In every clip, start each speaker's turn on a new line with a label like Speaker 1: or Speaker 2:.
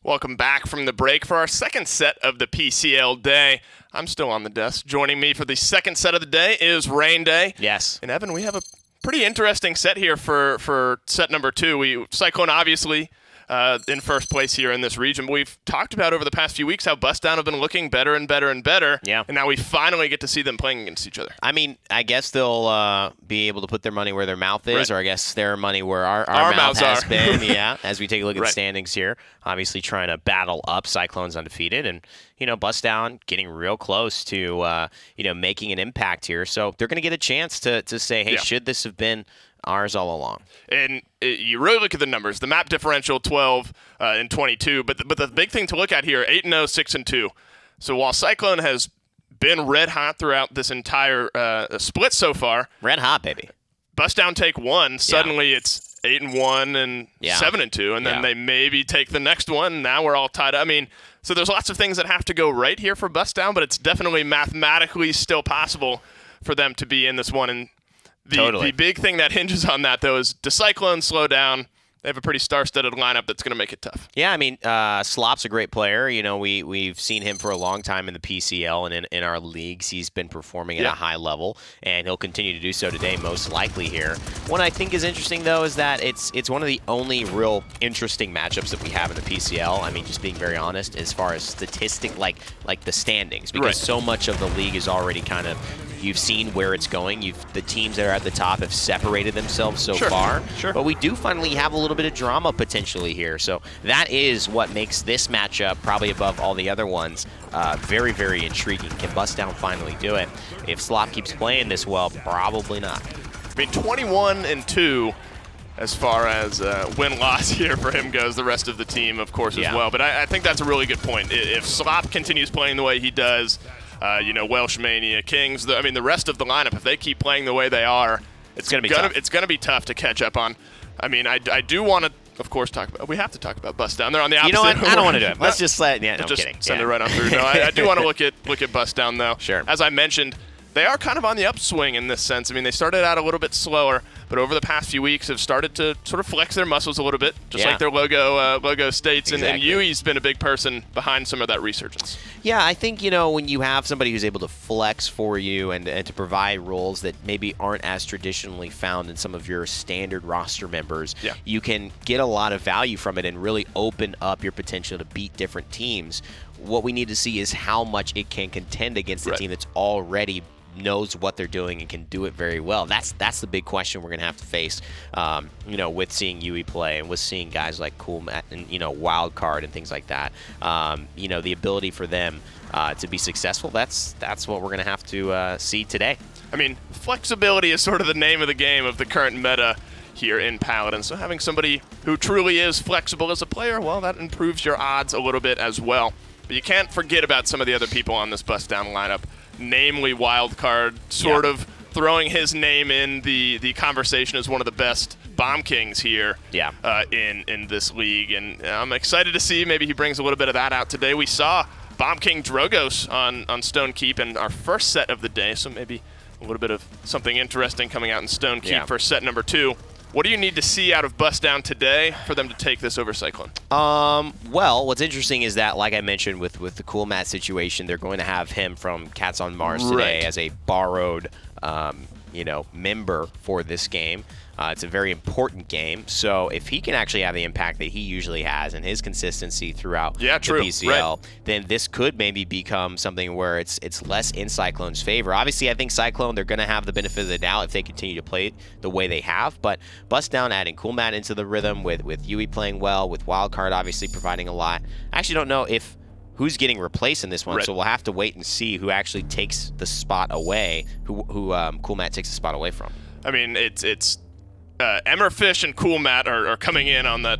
Speaker 1: Welcome back from the break for our second set of the PCL day. I'm still on the desk. Joining me for the second set of the day is Rain Day.
Speaker 2: Yes.
Speaker 1: And Evan, we have a pretty interesting set here for set number 2. Cyclone obviously in first place here in this region. But we've talked about over the past few weeks how Bustdown have been looking better and better and better.
Speaker 2: Yeah.
Speaker 1: And now we finally get to see them playing against each other.
Speaker 2: I mean, I guess they'll be able to put their money where their mouth is,
Speaker 1: right.
Speaker 2: Or I guess their money where our
Speaker 1: mouths
Speaker 2: mouth has
Speaker 1: are.
Speaker 2: been. Yeah, as we take a look at
Speaker 1: Right.
Speaker 2: the standings here, obviously trying to battle up Cyclone's undefeated, and Bustdown getting real close to making an impact here. So they're going to get a chance to say, hey, should this have been ours all along?
Speaker 1: And you really look at the numbers. The map differential, 12 and 22. But the big thing to look at here, 8-0, 6-2. So while Cyclone has been red hot throughout this entire split so far,
Speaker 2: Red hot, baby.
Speaker 1: Bustdown take one. Suddenly it's 8-1 and 7-2, and then they maybe take the next one. Now we're all tied up. I mean, so there's lots of things that have to go right here for Bustdown, but it's definitely mathematically still possible for them to be in this one. And the big thing that hinges on that, though, is does Cyclone slow down? They have a pretty star-studded lineup that's going to make it tough.
Speaker 2: Yeah, I mean, Slop's a great player. We've seen him for a long time in the PCL and in our leagues. He's been performing at a high level, and he'll continue to do so today, most likely here. What I think is interesting, though, is that it's one of the only real interesting matchups that we have in the PCL. I mean, just being very honest, as far as statistic, like the standings, because so much of the league is already kind of. You've seen where it's going. The teams that are at the top have separated themselves so far. Sure. But we do finally have a little bit of drama potentially here. So that is what makes this matchup, probably above all the other ones, very, very intriguing. Can Bustdown finally do it? If Slop keeps playing this well, probably not.
Speaker 1: I mean, 21-2 as far as win-loss here for him goes. The rest of the team, of course, as well. But I think that's a really good point. If Slop continues playing the way he does, Welsh Mania, Kings, the rest of the lineup, if they keep playing the way they are, it's going to be tough to catch up on. I mean, I do want to, of course, we have to talk about Bustdown. They're on the opposite.
Speaker 2: You know what? I don't want to do it. Let's just I'm kidding.
Speaker 1: Send it right on through. No, I do want to look at Bustdown, though.
Speaker 2: Sure.
Speaker 1: As I mentioned, they are kind of on the upswing in this sense. I mean, they started out a little bit slower, but over the past few weeks have started to sort of flex their muscles a little bit, just like their logo states.
Speaker 2: Exactly.
Speaker 1: And Yui's been a big person behind some of that resurgence.
Speaker 2: Yeah, I think, when you have somebody who's able to flex for you and to provide roles that maybe aren't as traditionally found in some of your standard roster members, you can get a lot of value from it and really open up your potential to beat different teams. What we need to see is how much it can contend against a team that's already knows what they're doing and can do it very well. That's the big question we're going to have to face, with seeing Yui play and with seeing guys like Cool Matt and, Wild Card and things like that. The ability for them to be successful, that's what we're going to have to see today. I
Speaker 1: mean, flexibility is sort of the name of the game of the current meta here in Paladins. So having somebody who truly is flexible as a player, well, that improves your odds a little bit as well. But you can't forget about some of the other people on this Bustdown lineup, namely Wildcard, sort of throwing his name in the conversation as one of the best Bomb Kings here in this league. And I'm excited to see maybe he brings a little bit of that out today. We saw Bomb King Drogos on Stone Keep in our first set of the day, so maybe a little bit of something interesting coming out in Stone Keep for set number 2. What do you need to see out of Bustdown today for them to take this over Cyclone?
Speaker 2: Well, what's interesting is that, like I mentioned with the Cool Matt situation, they're going to have him from Cats on Mars today as a borrowed, member for this game. It's a very important game, so if he can actually have the impact that he usually has and his consistency throughout the PCL, then this could maybe become something where it's less in Cyclone's favor. Obviously, I think Cyclone, they're going to have the benefit of the doubt if they continue to play the way they have, but Bustdown adding Cool Matt into the rhythm with Yui playing well, with Wildcard obviously providing a lot. I actually don't know who's getting replaced in this one, so we'll have to wait and see who actually takes the spot away, who Cool Matt takes the spot away from.
Speaker 1: I mean, it's Emmerfish and Cool Matt are coming in on that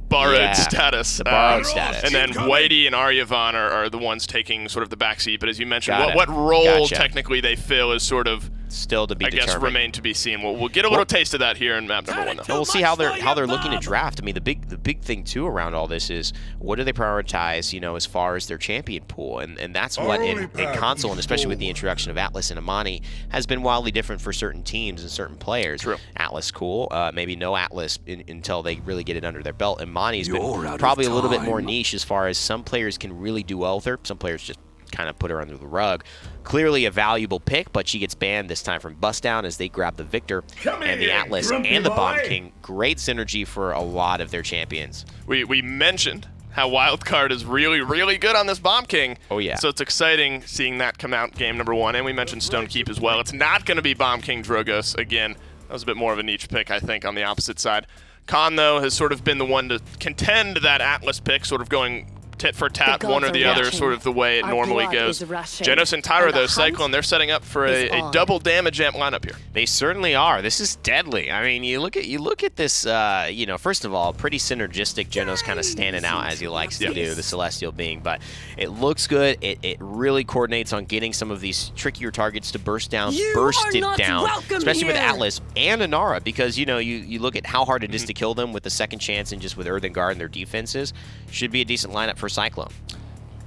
Speaker 1: borrowed status.
Speaker 2: The borrowed status.
Speaker 1: And then Whitey and Aryavan are the ones taking sort of the backseat. But as you mentioned, what role technically they fill is sort of
Speaker 2: still to be determined.
Speaker 1: I guess remain to be seen. We'll get a little taste of that here in map number 1, though.
Speaker 2: We'll see how they're looking to draft. I mean, the big thing too around all this is what do they prioritize, as far as their champion pool, and that's what in console, and especially with the introduction of Atlas and Amani, has been wildly different for certain teams and certain players.
Speaker 1: True.
Speaker 2: Atlas cool, maybe no Atlas until they really get it under their belt. Amani Nami's been probably a little bit more niche as far as some players can really do well with her. Some players just kind of put her under the rug. Clearly a valuable pick, but she gets banned this time from Bustdown as they grab the Victor and the Atlas and the Bomb King. Great synergy for a lot of their champions.
Speaker 1: We mentioned how Wildcard is really, really good on this Bomb King.
Speaker 2: Oh, yeah.
Speaker 1: So it's exciting seeing that come out game number 1. And we mentioned Stonekeep as well. It's not going to be Bomb King Drogos again. That was a bit more of a niche pick, I think, on the opposite side. Khan, though, has sort of been the one to contend that Atlas pick, sort of going tit for tat, one or the other, sort of the way it normally goes. Genos and Tyra, though, Cyclone, they're setting up for a double damage amp lineup here.
Speaker 2: They certainly are. This is deadly. I mean, you look at this. You know, first of all, pretty synergistic. Genos kind of standing out as he likes to do, the Celestial being, but it looks good. It really coordinates on getting some of these trickier targets to burst down, especially with Atlas and Inara, because you know you look at how hard it is to kill them with the second chance and just with Earthen Guard and their defenses. Should be a decent lineup for Cyclone.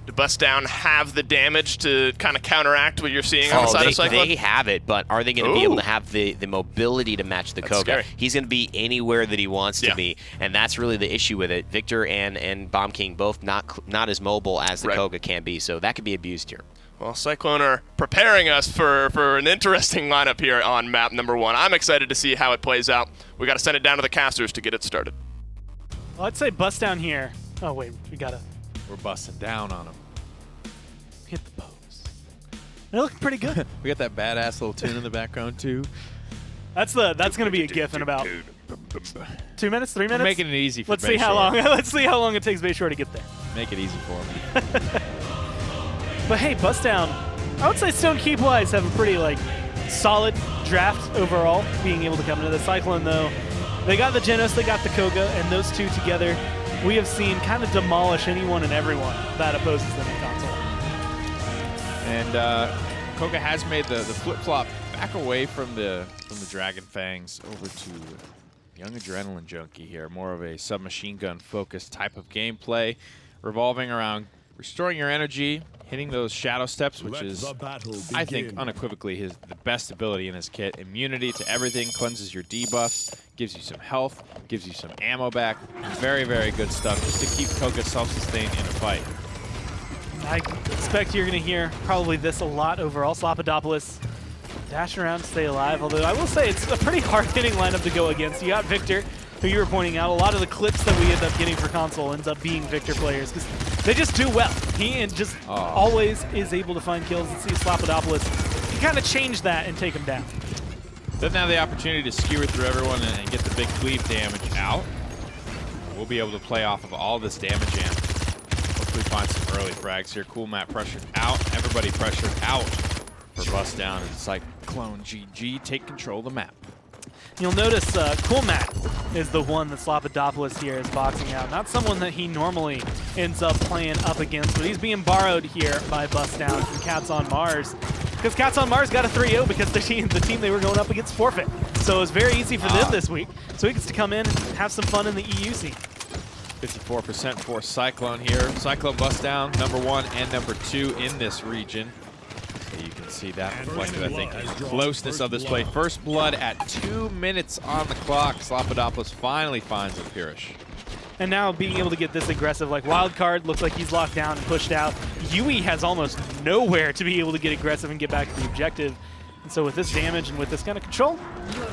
Speaker 1: Do Bustdown have the damage to kind of counteract what you're seeing on the side of Cyclone?
Speaker 2: They have it, but are they going to be able to have the mobility to match the Koga?
Speaker 1: Scary.
Speaker 2: He's going to be anywhere that he wants to be, and that's really the issue with it. Victor and Bomb King both not as mobile as the Koga can be, so that could be abused here.
Speaker 1: Well, Cyclone are preparing us for an interesting lineup here on map number 1. I'm excited to see how it plays out. We got to send it down to the casters to get it started.
Speaker 3: Well, I'd say Bustdown here. Oh wait,
Speaker 4: we're busting down on them.
Speaker 3: Hit the pose. They're looking pretty good.
Speaker 4: We got that badass little tune in the background too.
Speaker 3: That's gonna be a GIF in about 2 minutes, 3 minutes.
Speaker 4: We're making it easy for
Speaker 3: Let's see how long. Let's see how long it takes Bayshore to get there.
Speaker 4: Make it easy for me.
Speaker 3: But hey, Bustdown, I would say Stonekeep wise have a pretty solid draft overall. Being able to come into the Cyclone though, they got the Genos, they got the Koga, and those two together, we have seen kind of demolish anyone and everyone that opposes them in console.
Speaker 4: And Koga has made the flip-flop back away from the Dragon Fangs over to Young Adrenaline Junkie here. More of a submachine gun focused type of gameplay, revolving around restoring your energy, hitting those shadow steps, which is, I think, unequivocally the best ability in his kit. Immunity to everything, cleanses your debuffs, gives you some health, gives you some ammo back. Very, very good stuff just to keep Koga self-sustained in a fight.
Speaker 3: I expect you're going to hear probably this a lot overall. Slopodopoulos dashing around to stay alive, although I will say it's a pretty hard-hitting lineup to go against. You got Victor, who you were pointing out. A lot of the clips that we end up getting for console ends up being Victor players because they just do well. He just always is able to find kills. And see Slopodopoulos, he kind of changed that and take him down.
Speaker 4: Doesn't have the opportunity to skewer through everyone and get the big cleave damage out. We'll be able to play off of all this damage amp. Hopefully find some early frags here. Cool Matt pressured out. Everybody pressured out for Bustdown, and CycloneGG take control of the map.
Speaker 3: You'll notice Cool Matt is the one that Slopodopoulos here is boxing out. Not someone that he normally ends up playing up against, but he's being borrowed here by Bustdown from Cats on Mars. Because Cats on Mars got a 3-0 because the team they were going up against forfeit. So it was very easy for them this week. So he gets to come in and have some fun in the EU scene.
Speaker 4: 54% for Cyclone here. Cyclone Bustdown, #1 and #2 in this region. So you can see that reflected, I think, in the closeness of this play. First blood at 2 minutes on the clock. Slopodopoulos finally finds a Pirish.
Speaker 3: And now being able to get this aggressive, like Wildcard looks like he's locked down and pushed out. Yui has almost nowhere to be able to get aggressive and get back to the objective. And so with this damage and with this kind of control,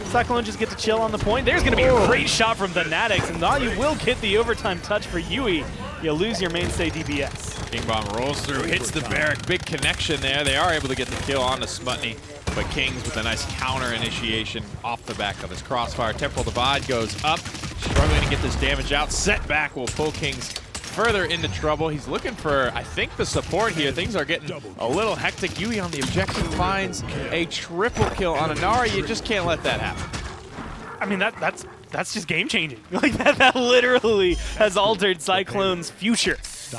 Speaker 3: Cyclone just get to chill on the point. There's going to be a great shot from the Natix, and now you will get the overtime touch for Yui. You lose your mainstay DPS.
Speaker 4: King Bomb rolls through, hits the barrack. Big connection there. They are able to get the kill on the Smutney, but Kings with a nice counter initiation off the back of his crossfire. Temporal Divide goes up, struggling to get this damage out. Setback will pull Kings further into trouble. He's looking for, I think, the support here. Things are getting a little hectic. Yui on the objective finds a triple kill on Inara. You just can't let that happen.
Speaker 3: I mean, that's just game-changing. Like that literally has altered Cyclone's future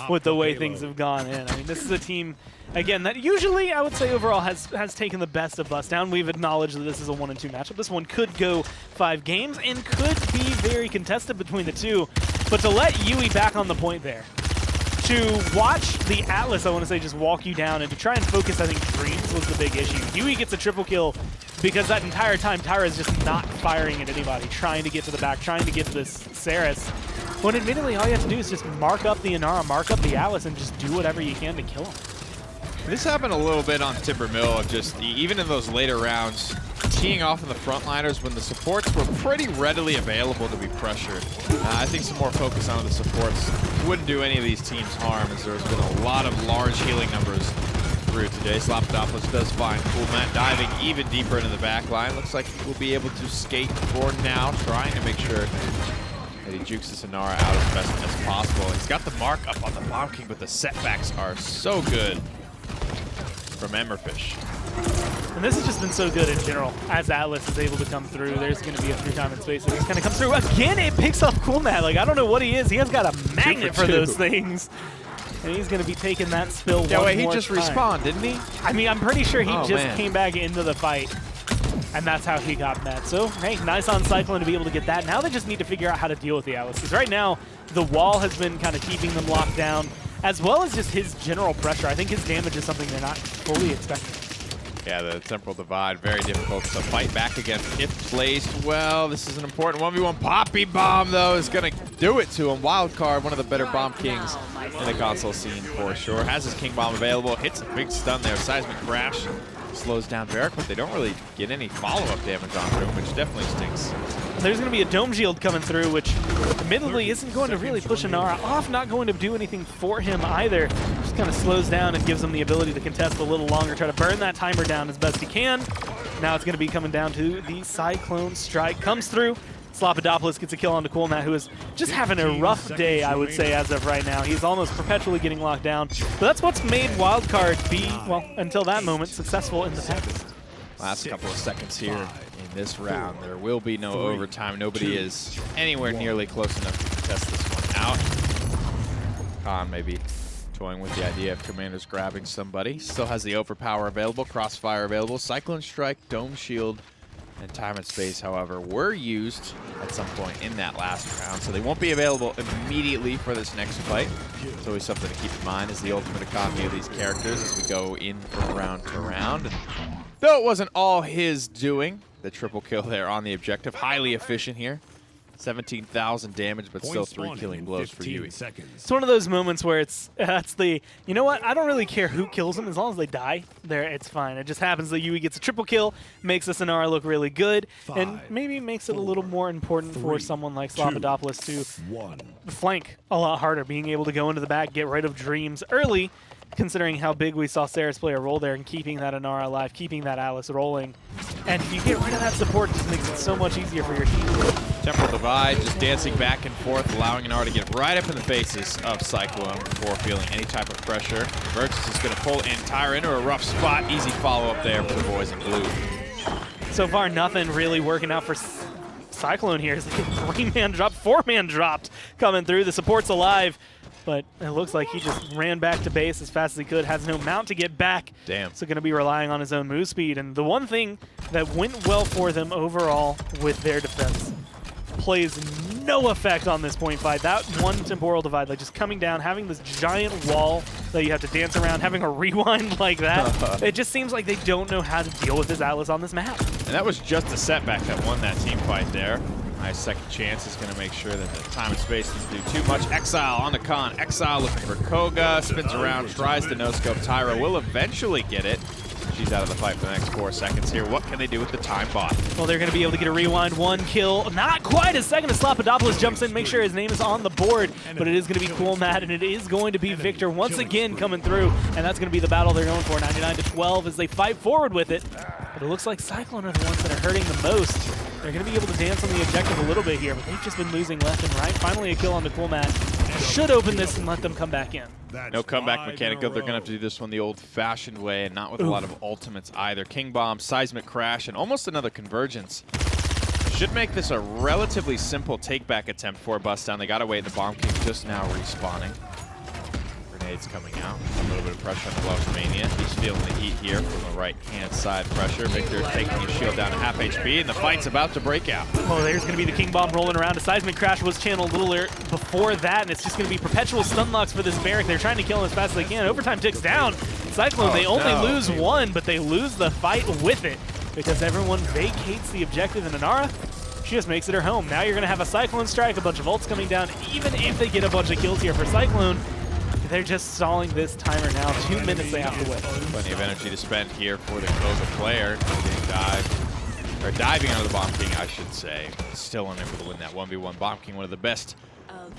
Speaker 3: with the way things have gone in. I mean, this is a team, again, that usually I would say overall has taken the best of Bustdown. We've acknowledged that this is a 1-2 matchup. This one could go 5 games and could be very contested between the two. But to let Yui back on the point there, to watch the Atlas, I want to say, just walk you down and to try and focus, I think, Dreams was the big issue. Yui gets a triple kill because that entire time Tyra is just not firing at anybody, trying to get to the back, trying to get to this Saris. when admittedly all you have to do is just mark up the Inara, mark up the Atlas, and just do whatever you can to kill him.
Speaker 4: This happened a little bit on Timber Mill, of just even in those later rounds, teeing off in the frontliners when the supports were pretty readily available to be pressured. I think some more focus on the supports wouldn't do any of these teams harm, as there's been a lot of large healing numbers through today. Slappadopoulos does find coolMatt diving even deeper into the back line. Looks like he will be able to skate for now, trying to make sure that he jukes this Inara out as best as possible. He's got the mark up on the Bomb King, but the setbacks are so good from Emberfish.
Speaker 3: And this has just been so good in general. As Atlas is able to come through, there's going to be a free time and space that just kind of comes through. Again, it picks up coolMatt. Like, I don't know what he is. He has got a magnet for those things. And he's going to be taking that spill one more time.
Speaker 4: Yeah, wait, he just respawned, didn't he?
Speaker 3: I mean, I'm pretty sure he came back into the fight. And that's how he got met. So, hey, nice on Cyclone to be able to get that. Now they just need to figure out how to deal with the Atlas. Because right now, the wall has been kind of keeping them locked down, as well as just his general pressure. I think his damage is something they're not fully expecting.
Speaker 4: Yeah, the temporal divide, very difficult to fight back against if placed well. This is an important 1v1. Poppy Bomb, though, is going to do it to him. Wildcard, one of the better Bomb Kings in the console scene for sure. Has his King Bomb available, hits a big stun there. Seismic Crash slows down Varric, but they don't really get any follow-up damage onto him, which definitely stinks.
Speaker 3: There's going to be a Dome Shield coming through, which admittedly isn't going to really push Inara off, not going to do anything for him either. Just kind of slows down and gives him the ability to contest a little longer, try to burn that timer down as best he can. Now it's going to be coming down to the Cyclone Strike. Comes through. Slappadopoulos gets a kill onto coolMatt, who is just having a rough day, I would say, as of right now. He's almost perpetually getting locked down. But that's what's made Wildcard be, well, until that moment, successful in the past.
Speaker 4: Last couple of seconds here in this round. There will be no overtime. Nobody is anywhere nearly close enough to contest this one out. Khan maybe toying with the idea of Commander's grabbing somebody. Still has the overpower available, crossfire available, Cyclone Strike, Dome Shield, and time and space, however, were used at some point in that last round, so they won't be available immediately for this next fight. It's always something to keep in mind is the ultimate economy of these characters as we go in from round to round. And though it wasn't all his doing, the triple kill there on the objective, highly efficient here. 17,000 damage, but still 3 killing blows for Yui.
Speaker 3: It's one of those moments where that's the, you know what, I don't really care who kills them as long as they die. It's fine. It just happens that Yui gets a triple kill, makes this Inara look really good, and maybe makes it a little more important for someone like Slappadopoulos to flank a lot harder, being able to go into the back, get rid of Dreams early, considering how big we saw Saris play a role there and keeping that Inara alive, keeping that Atlas rolling. And if you get rid of that support, it just makes it so much easier for your team.
Speaker 4: Temporal Divide just dancing back and forth, allowing Inara to get right up in the faces of Cyclone before feeling any type of pressure. Virtus is going to pull entire into a rough spot. Easy follow-up there for the boys in blue.
Speaker 3: So far, nothing really working out for Cyclone here. It's like a 3-man drop, 4-man dropped coming through. The support's alive, but it looks like he just ran back to base as fast as he could. Has no mount to get back.
Speaker 4: Damn.
Speaker 3: So going to be relying on his own move speed. And the one thing that went well for them overall with their defense plays no effect on this point fight. That one temporal divide, like just coming down, having this giant wall that you have to dance around, having a rewind like that, it just seems like they don't know how to deal with this Atlas on this map.
Speaker 4: And that was just a setback that won that team fight there. Nice second chance is going to make sure that the time and space doesn't do too much. Exile on the Khan. Exile looking for Koga, spins around, tries to no-scope. Tyra will eventually get it. She's out of the fight for the next 4 seconds here. What can they do with the time bot?
Speaker 3: Well, they're going to be able to get a rewind, 1 kill. Not quite a second as Slappadopoulos jumps in, make sure his name is on the board. But it is going to be coolMatt, and it is going to be Victor once again coming through. And that's going to be the battle they're going for, 99-12 as they fight forward with it. But it looks like Cyclone are the ones that are hurting the most. They're going to be able to dance on the objective a little bit here, but they've just been losing left and right. Finally a kill on the coolMatt. Should open this and let them come back in.
Speaker 4: No comeback mechanic. They're going to have to do this one the old-fashioned way and not with a lot of ultimates either. King Bomb, Seismic Crash, and almost another Convergence. Should make this a relatively simple take-back attempt for Bustdown. They got away the Bomb King just now respawning. Grenades coming out. A little bit of pressure on the Welsh Mania. He's feeling the heat here from the right-hand side pressure. Victor taking his shield down to half HP, and the fight's about to break out.
Speaker 3: Oh, there's going to be the King Bomb rolling around. A Seismic Crash was channeled a little before that, and it's just going to be perpetual stun locks for this Barrack. They're trying to kill him as fast as they can. Overtime ticks down. Cyclone, they only lose 1, but they lose the fight with it because everyone vacates the objective, and Inara, she just makes it her home. Now you're going to have a Cyclone strike, a bunch of ults coming down. Even if they get a bunch of kills here for Cyclone, they're just stalling this timer now. 2 minutes they have to wait.
Speaker 4: Plenty of energy to spend here for the Koga player. Getting diving under the Bomb King, I should say. Still unable to win that 1v1. Bomb King, one of the best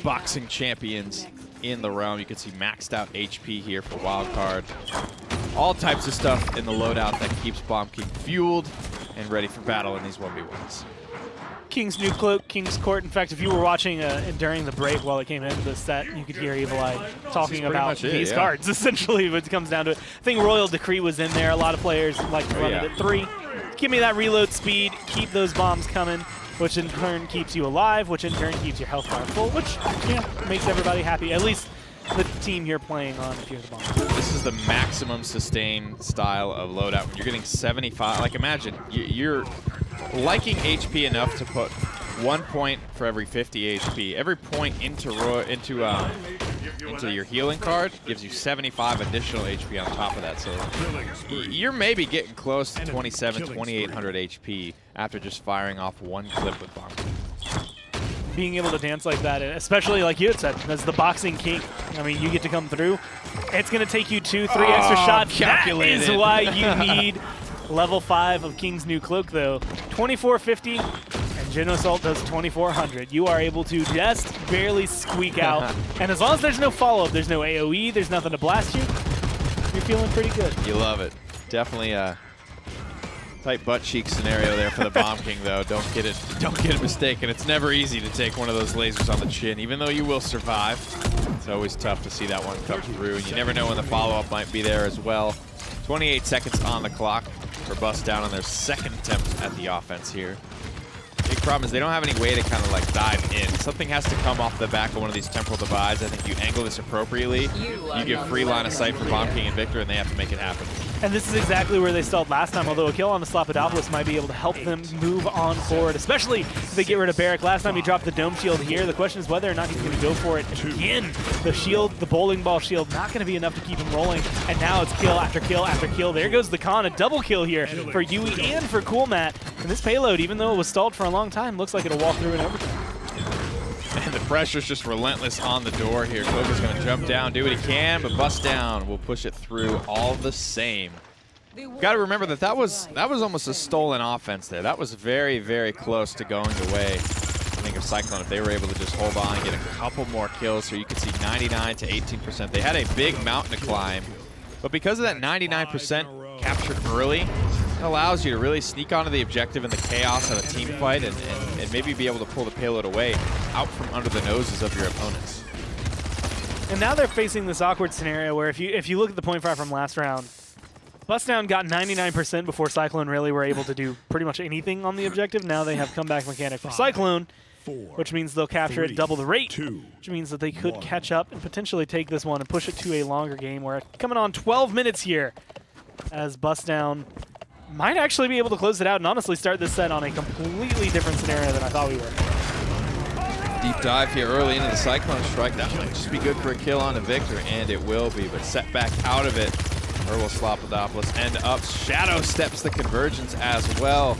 Speaker 4: boxing champions in the realm. You can see maxed out HP here for Wildcard. All types of stuff in the loadout that keeps Bomb King fueled and ready for battle in these 1v1s.
Speaker 3: King's New Cloak, King's Court. In fact, if you were watching during the break while it came into the set, you could hear Evil Eye talking about these cards, essentially, when it comes down to it. I think Royal Decree was in there. A lot of players like to run it at 3. Give me that reload speed, keep those bombs coming, which in turn keeps you alive, which in turn keeps your health bar full, which makes everybody happy. At least the team here playing on if you have the bomb.
Speaker 4: This is the maximum sustain style of loadout. When you're getting 75, like imagine, you're liking HP enough to put 1 point for every 50 HP. Every point into your healing card gives you 75 additional HP on top of that. So you're maybe getting close to 2,800 HP after just firing off 1 clip with Bomb King.
Speaker 3: Being able to dance like that, especially like you had said, as the boxing king, I mean, you get to come through. It's going to take you 2-3 extra shots.
Speaker 4: Calculated.
Speaker 3: That is why you need level 5 of King's New Cloak, though. 2450, and Gen Assault does 2400. You are able to just barely squeak out. And as long as there's no follow-up, there's no AoE, there's nothing to blast you, you're feeling pretty good.
Speaker 4: You love it. Definitely a tight butt cheek scenario there for the Bomb King, though. Don't get it mistaken. It's never easy to take one of those lasers on the chin, even though you will survive. It's always tough to see that one come through, and you never know when the follow-up might be there as well. 28 seconds on the clock for Bustdown on their second attempt at the offense here. Big problem is they don't have any way to kind of like dive in. Something has to come off the back of one of these temporal divides. I think you angle this appropriately. You give free line of sight for Bomb King and Victor, and they have to make it happen.
Speaker 3: And this is exactly where they stalled last time, although a kill on the Slopodopolis might be able to help them move on forward, especially if they get rid of Barrack. Last time he dropped the Dome Shield here. The question is whether or not he's going to go for it again. The shield, the bowling ball shield, not going to be enough to keep him rolling. And now it's kill after kill after kill. There goes the Khan, a double kill here for Yui and for Coolmat. And this payload, even though it was stalled for a long time, looks like it'll walk through in overtime.
Speaker 4: And the pressure's just relentless on the door here. Koga's going to jump down, do what he can, but Bustdown will push it through all the same. Got to remember that was almost a stolen offense there. That was very, very close to going away. I think of Cyclone, if they were able to just hold on and get a couple more kills, so you could see 99 to 18%. They had a big mountain to climb, but because of that 99% captured early, it allows you to really sneak onto the objective in the chaos of a team fight and maybe be able to pull the payload away out from under the noses of your opponents.
Speaker 3: And now they're facing this awkward scenario where if you look at the point fire from last round, Bustdown got 99% before Cyclone really were able to do pretty much anything on the objective. Now they have comeback mechanic from Cyclone, which means they'll capture it double the rate, which means that they could catch up and potentially take this one and push it to a longer game. We're coming on 12 minutes here as Bustdown might actually be able to close it out and honestly start this set on a completely different scenario than I thought we were.
Speaker 4: Deep dive here early into the Cyclone strike. That might just be good for a kill on a Victor, and it will be, but set back out of it. Or will Slopodopolis end up. Shadow steps the convergence as well.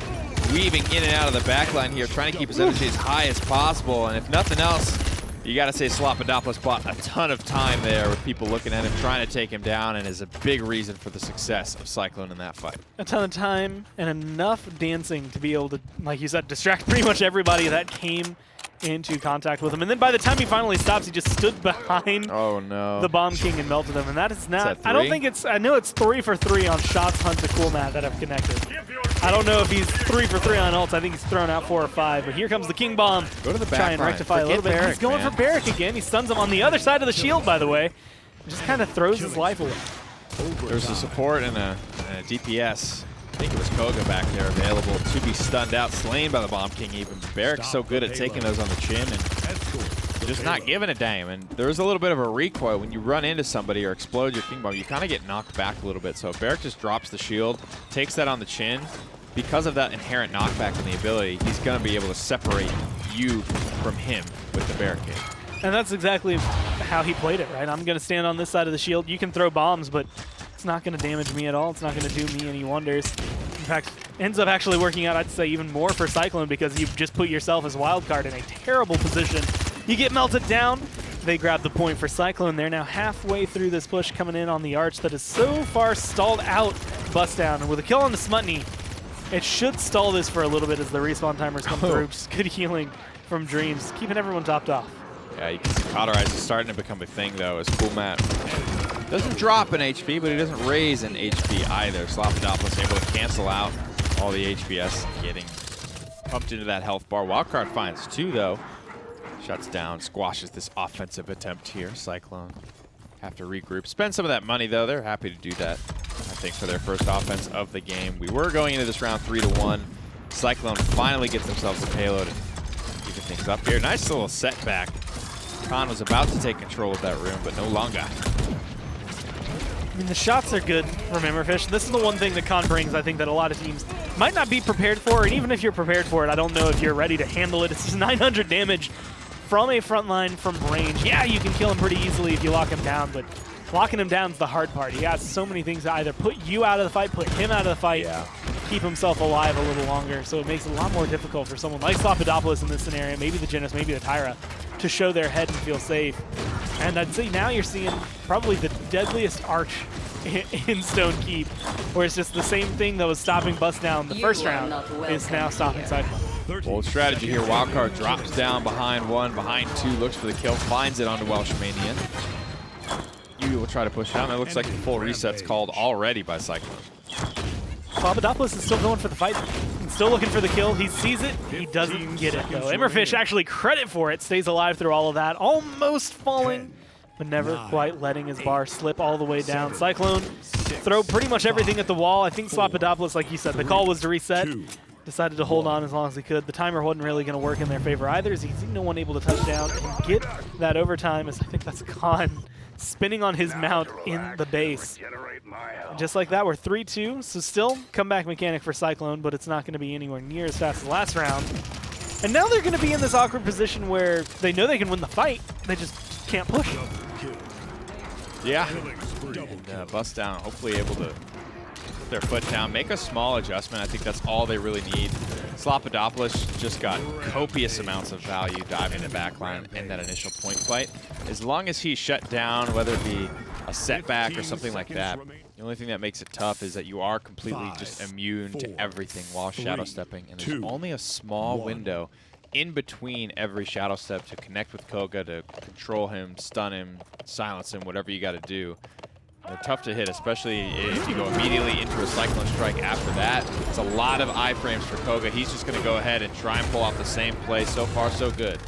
Speaker 4: Weaving in and out of the backline here, trying to keep his energy as high as possible. And if nothing else, you got to say Slopodopolis bought a ton of time there with people looking at him, trying to take him down, and is a big reason for the success of Cyclone in that fight.
Speaker 3: A ton of time and enough dancing to be able to, like you said, distract pretty much everybody that came into contact with him. And then by the time he finally stops, he just stood behind the Bomb King and melted him. And that is not, I don't think it's, I know it's 3 for 3 on shots, hunt to Coolmat that have connected. I don't know if he's 3 for 3 on ults. I think he's thrown out 4 or 5. But here comes the King Bomb.
Speaker 4: Go to the back
Speaker 3: try and rectify a little bit.
Speaker 4: Barrack,
Speaker 3: he's going for Barrack again. He stuns him on the other side of the shield, by the way. Just kind of throws his life away.
Speaker 4: There's a support and a DPS. I think it was Koga back there available to be stunned out, slain by the Bomb King even. Barrack's so good at taking those on the chin and just not giving a damn. And there's a little bit of a recoil when you run into somebody or explode your King Bomb. You kind of get knocked back a little bit. So if Barrack just drops the shield, takes that on the chin, because of that inherent knockback in the ability, he's going to be able to separate you from him with the barricade.
Speaker 3: And that's exactly how he played it, right? I'm going to stand on this side of the shield. You can throw bombs, but it's not going to damage me at all. It's not going to do me any wonders. fact, ends up actually working out, I'd say, even more for Cyclone because you've just put yourself as wildcard in a terrible position. You get melted down. They grab the point for Cyclone. They're now halfway through this push coming in on the arch that is so far stalled out Bustdown. And with a kill on the Smutney, it should stall this for a little bit as the respawn timers come through. Just good healing from Dreams, keeping everyone topped off.
Speaker 4: Yeah, you can see Cauterize is starting to become a thing, though, as Cool Matt doesn't drop in HP, but he doesn't raise in HP either. Slopodopolis able to cancel out all the HPS, getting pumped into that health bar. Wildcard finds 2, though. Shuts down, squashes this offensive attempt here. Cyclone have to regroup. Spend some of that money, though. They're happy to do that, I think, for their first offense of the game. We were going into this round 3-1. Cyclone finally gets themselves a payload and even things up here. Nice little setback. Khan was about to take control of that room, but no longer.
Speaker 3: I mean, the shots are good from Immerfish. This is the one thing that Khan brings, I think, that a lot of teams might not be prepared for, and even if you're prepared for it, I don't know if you're ready to handle it. It's just 900 damage from a front line from range. Yeah, you can kill him pretty easily if you lock him down, but locking him down is the hard part. He has so many things to either put you out of the fight, put him out of the fight, keep himself alive a little longer, so it makes it a lot more difficult for someone like Slopodopolis in this scenario, maybe the Genos, maybe the Tyra, to show their head and feel safe. And I'd say now you're seeing probably the deadliest arch in Stone Keep, where it's just the same thing that was stopping Bustdown the first round is now stopping Cyclone.
Speaker 4: Bold strategy here. Wildcard drops down behind 1, behind 2, looks for the kill, finds it onto Welshmanian. You will try to push down. It looks like the full reset's called already by Cyclone.
Speaker 3: Slopodopolis is still going for the fight. He's still looking for the kill. He sees it. He doesn't get it, though. Immerfish actually credit for it. Stays alive through all of that. Almost falling, but never quite letting his bar slip all the way down. Cyclone throw pretty much everything at the wall. I think Slopodopolis, like you said, the call was to reset. Decided to hold on as long as he could. The timer wasn't really going to work in their favor either, as he's no one able to touch down and get that overtime, as I think that's Khan spinning on his mount in the base. Just like that, we're 3-2, so still comeback mechanic for Cyclone, but it's not going to be anywhere near as fast as last round. And now they're going to be in this awkward position where they know they can win the fight, they just can't push.
Speaker 4: Yeah, and Bustdown hopefully able to put their foot down, make a small adjustment. I think that's all they really need. Slopodopolis just got copious amounts of value diving the backline in that initial point fight. As long as he's shut down, whether it be a setback or something like that, the only thing that makes it tough is that you are completely just immune to everything while shadow stepping, and there's only a small window in between every shadow step to connect with Koga, to control him, stun him, silence him, whatever you got to do. They're tough to hit, especially if you go immediately into a Cyclone Strike after that. It's a lot of iframes for Koga. He's just going to go ahead and try and pull off the same play. So far, so good.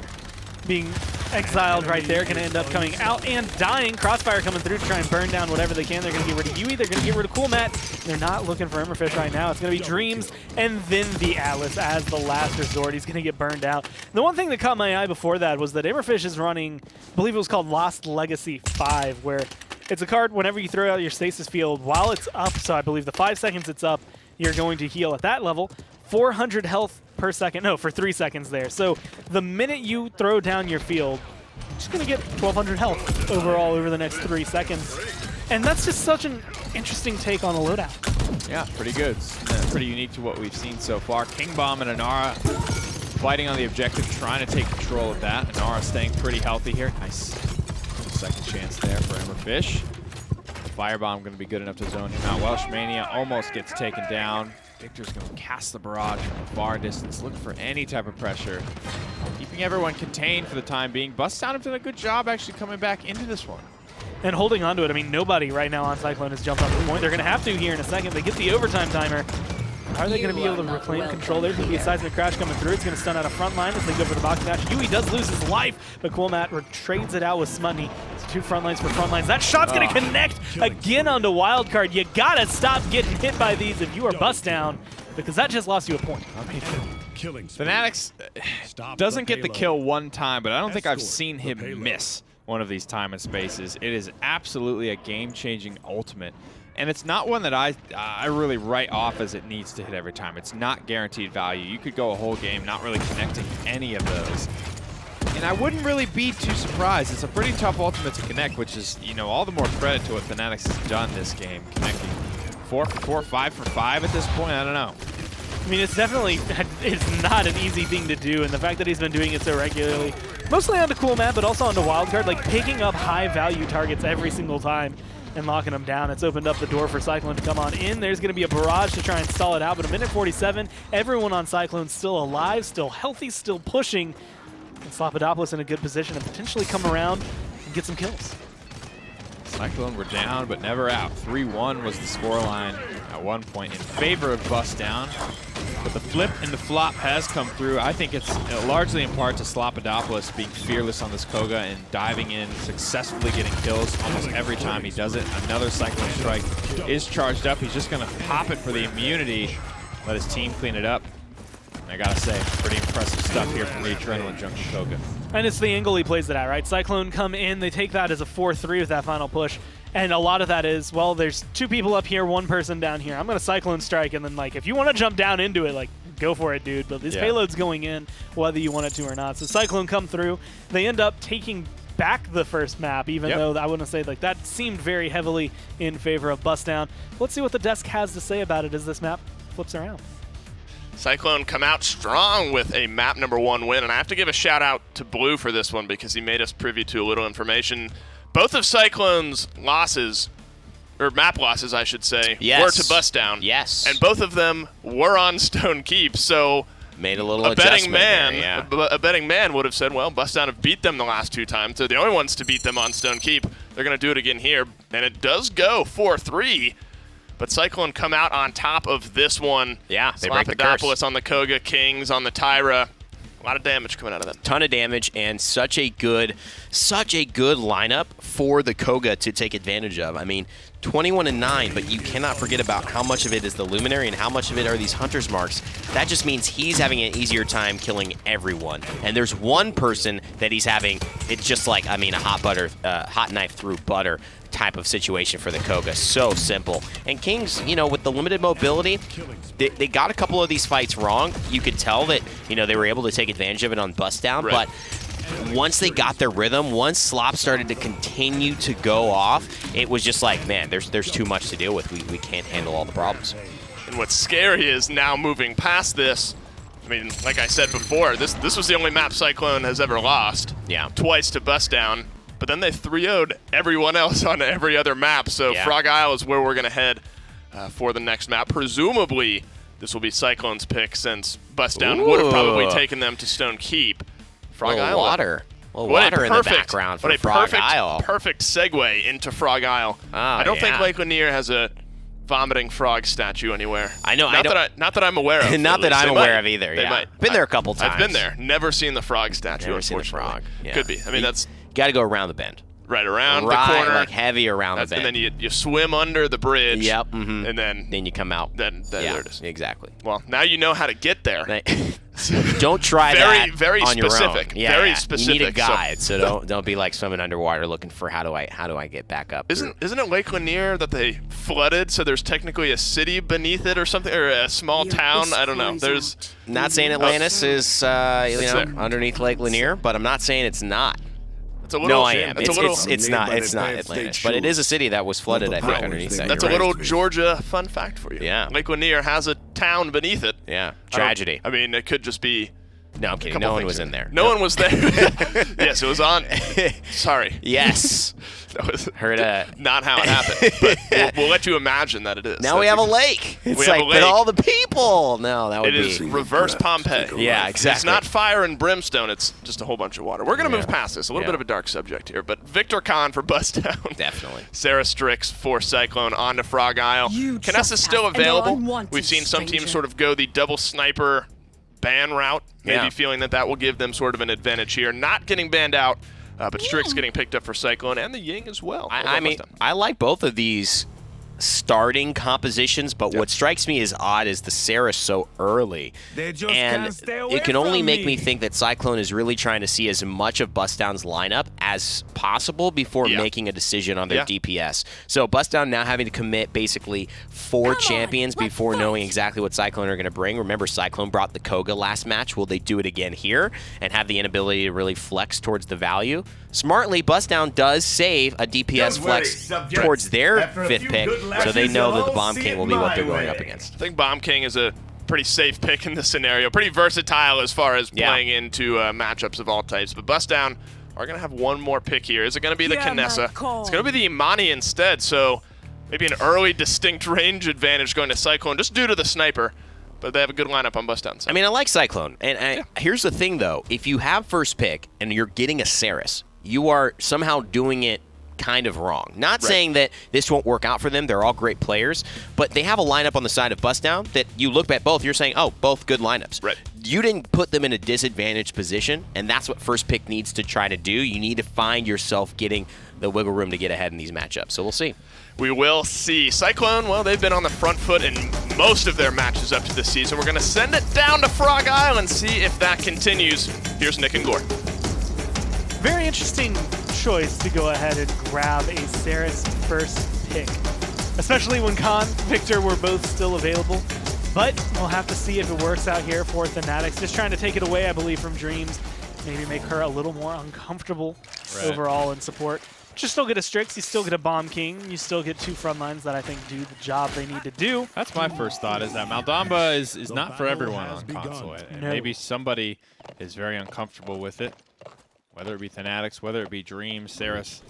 Speaker 3: Being exiled right there, going to end up coming out and dying. Crossfire coming through to try and burn down whatever they can. They're going to get rid of Yui. They're going to get rid of Cool Matt. They're not looking for Immerfish right now. It's going to be Dreams and then the Atlas as the last resort. He's going to get burned out. The one thing that caught my eye before that was that Immerfish is running, I believe it was called Lost Legacy 5, where it's a card whenever you throw out your stasis field while it's up, so I believe the 5 seconds it's up, you're going to heal at that level. 400 health per second, no, for 3 seconds there. So the minute you throw down your field, you're just going to get 1,200 health overall over the next 3 seconds. And that's just such an interesting take on a loadout.
Speaker 4: Yeah, pretty good. Pretty unique to what we've seen so far. King Bomb and Inara fighting on the objective, trying to take control of that. Inara staying pretty healthy here. Nice. Second chance there for Immerfish. Firebomb going to be good enough to zone him out. Welshmania almost gets taken down. Victor's going to cast the barrage from a far distance, look for any type of pressure. Keeping everyone contained for the time being. Bustdown have done a good job actually coming back into this one.
Speaker 3: And holding on to it. I mean, nobody right now on Cyclone has jumped off the point. They're going to have to here in a second. They get the overtime timer. Are they going to be able to reclaim control? There's going to be a seismic crash coming through. It's going to stun out a front line as they go for the box match. Yui does lose his life, but Cool Matt trades it out with Smutney. It's 2 front lines for front lines. That shot's going to connect again onto Wildcard. You got to stop getting hit by these if you are Bustdown, because that just lost you a point.
Speaker 4: Fanatics doesn't get the kill one time, but I don't think I've seen him miss one of these time and spaces. It is absolutely a game-changing ultimate. And it's not one that I really write off as it needs to hit every time. It's not guaranteed value. You could go a whole game not really connecting any of those. And I wouldn't really be too surprised. It's a pretty tough ultimate to connect, which is, you know, all the more credit to what Fanatics has done this game, connecting 4 for 4, 5 for 5 at this point? I don't know.
Speaker 3: I mean, it's definitely it's not an easy thing to do, and the fact that he's been doing it so regularly, mostly on the cool map, but also on the wildcard, like picking up high-value targets every single time and locking them down. It's opened up the door for Cyclone to come on in. There's going to be a barrage to try and stall it out, but a minute 47, everyone on Cyclone still alive, still healthy, still pushing, and Slopodopoulos in a good position to potentially come around and get some kills.
Speaker 4: Cyclone were down, but never out. 3-1 was the scoreline at one point in favor of Bustdown. But the flip and the flop has come through. I think it's largely in part to Slopodopoulos being fearless on this Koga and diving in, successfully getting kills almost every time he does it. Another Cyclone strike is charged up. He's just going to pop it for the immunity, let his team clean it up. And I got to say, pretty impressive stuff here from the Adrenaline Junkie Koga.
Speaker 3: And it's the angle he plays it at, right? Cyclone come in, they take that as a 4-3 with that final push. And a lot of that is, well, there's 2 people up here, 1 person down here. I'm going to Cyclone strike, and then, like, if you want to jump down into it, like, go for it, dude. But this payload's going in whether you want it to or not. So Cyclone come through. They end up taking back the first map, even though I wouldn't say, like, that seemed very heavily in favor of Bustdown. Let's see what the desk has to say about it as this map flips around.
Speaker 1: Cyclone come out strong with a map #1 win, and I have to give a shout out to Blue for this one because he made us privy to a little information. Both of Cyclone's losses, or map losses I should say, were to Bustdown.
Speaker 2: Yes.
Speaker 1: And both of them were on Stone Keep, so
Speaker 2: made a little
Speaker 1: a betting
Speaker 2: adjustment
Speaker 1: man,
Speaker 2: there,
Speaker 1: a betting man would have said, well, Bustdown have beat them the last 2 times. They're the only ones to beat them on Stone Keep. They're going to do it again here, and it does go 4-3. But Cyclone come out on top of this one.
Speaker 2: Yeah, they break the curse.
Speaker 1: Slopodopoulos on the Koga, Kings on the Tyra. A lot of damage coming out of them.
Speaker 2: Ton of damage and such a good lineup for the Koga to take advantage of. I mean, 21-9, but you cannot forget about how much of it is the Luminary and how much of it are these Hunter's Marks. That just means he's having an easier time killing everyone. And there's one person that he's having, it's just like, I mean, a hot knife through butter type of situation for the Koga. So simple. And Kings, you know, with the limited mobility, they got a couple of these fights wrong. You could tell that, you know, they were able to take advantage of it on Bustdown, but once they got their rhythm, once Slop started to continue to go off, it was just like, man, there's too much to deal with. We can't handle all the problems.
Speaker 1: And what's scary is now moving past this, I mean, like I said before, this was the only map Cyclone has ever lost.
Speaker 2: Yeah.
Speaker 1: Twice to Bustdown. But then they 3-0'd everyone else on every other map. So Frog Isle is where we're going to head for the next map. Presumably, this will be Cyclone's pick since Bustdown would have probably taken them to Stone Keep. Frog Isle.
Speaker 2: Water. Water in the background for Frog Isle.
Speaker 1: Perfect segue into Frog Isle. I don't think Lake Lanier has a vomiting frog statue anywhere.
Speaker 2: I know.
Speaker 1: Not that I'm aware of.
Speaker 2: Not that I'm aware of either.
Speaker 1: They might.
Speaker 2: Been there a couple times.
Speaker 1: I've been there. Never seen the frog statue.
Speaker 2: Never seen the
Speaker 1: unfortunately.
Speaker 2: frog. Yeah.
Speaker 1: Could be. I mean, that's
Speaker 2: got to go around the bend.
Speaker 1: Right around the corner.
Speaker 2: Like heavy around the bend.
Speaker 1: And then you swim under the bridge.
Speaker 2: Yep.
Speaker 1: And then
Speaker 2: you come out.
Speaker 1: Then there it is.
Speaker 2: Exactly.
Speaker 1: Well, now you know how to get there.
Speaker 2: Don't try that
Speaker 1: very
Speaker 2: on
Speaker 1: specific.
Speaker 2: Your own.
Speaker 1: Very specific.
Speaker 2: You need a guide, so don't be like swimming underwater looking for how do I get back up.
Speaker 1: Isn't it Lake Lanier that they flooded? So there's technically a city beneath it or something, or a small town. I don't know. There's
Speaker 2: not saying Atlantis is underneath Lake Lanier, but I'm not saying it's not. No, I am. It's not Atlantis, but it is a city that was flooded, I think, underneath that.
Speaker 1: That's a little Georgia fun fact for you.
Speaker 2: Yeah.
Speaker 1: Lake Lanier has a town beneath it.
Speaker 2: Yeah. Tragedy.
Speaker 1: I mean, it could just be...
Speaker 2: No, I'm kidding. No one was in there.
Speaker 1: No one was there. Yes, it was on... Sorry.
Speaker 2: Yes. Heard
Speaker 1: not how it happened, but we'll let you imagine that it is.
Speaker 2: Now we have a lake. It's like, but all the people. No, that would be...
Speaker 1: It is reverse Pompeii.
Speaker 2: Yeah, exactly.
Speaker 1: It's not fire and brimstone. It's just a whole bunch of water. We're going to move past this. A little bit of a dark subject here, but Victor Khan for Bustdown.
Speaker 2: Definitely.
Speaker 1: Sarah Strix for Cyclone on to Frog Isle. Canessa's still available. We've seen some teams sort of go the double sniper ban route, maybe feeling that will give them sort of an advantage here. Not getting banned out, but Strix getting picked up for Cyclone and the Ying as well.
Speaker 2: I mean, I like both of these starting compositions, but what strikes me as odd is the Sarah so early. And it can only make me think that Cyclone is really trying to see as much of Bustdown's lineup as possible before making a decision on their DPS. So Bustdown now having to commit basically 4 champions before knowing exactly what Cyclone are going to bring. Remember, Cyclone brought the Koga last match. Will they do it again here and have the inability to really flex towards the value? Smartly, Bustdown does save a DPS flex towards their 5th pick So they know that the Bomb King will be what they're going up against.
Speaker 1: I think Bomb King is a pretty safe pick in this scenario. Pretty versatile as far as playing into matchups of all types. But Bustdown are going to have one more pick here. Is it going to be the Kinessa? It's going to be the Imani instead. So maybe an early distinct range advantage going to Cyclone just due to the sniper. But they have a good lineup on Bustdown.
Speaker 2: I mean, I like Cyclone. And here's the thing, though. If you have first pick and you're getting a Saris, you are somehow doing it kind of wrong. Not saying that this won't work out for them. They're all great players. But they have a lineup on the side of Bustdown that you look at both, you're saying, oh, both good lineups.
Speaker 1: Right.
Speaker 2: You didn't put them in a disadvantaged position, and that's what first pick needs to try to do. You need to find yourself getting the wiggle room to get ahead in these matchups. So we'll see.
Speaker 1: We will see. Cyclone, well, they've been on the front foot in most of their matches up to this season. We're going to send it down to Frog Island, see if that continues. Here's Nick and Gore.
Speaker 3: Very interesting choice to go ahead and grab a Saris first pick, especially when Khan, Victor were both still available. But we'll have to see if it works out here for Fanatics. Just trying to take it away, I believe, from Dreams. Maybe make her a little more uncomfortable overall in support. But you still get a Strix, you still get a Bomb King, you still get two front lines that I think do the job they need to do.
Speaker 4: That's my first thought, is that Maldamba is not for everyone on console. And maybe somebody is very uncomfortable with it. Whether it be Fanatics, whether it be Dreams, Saris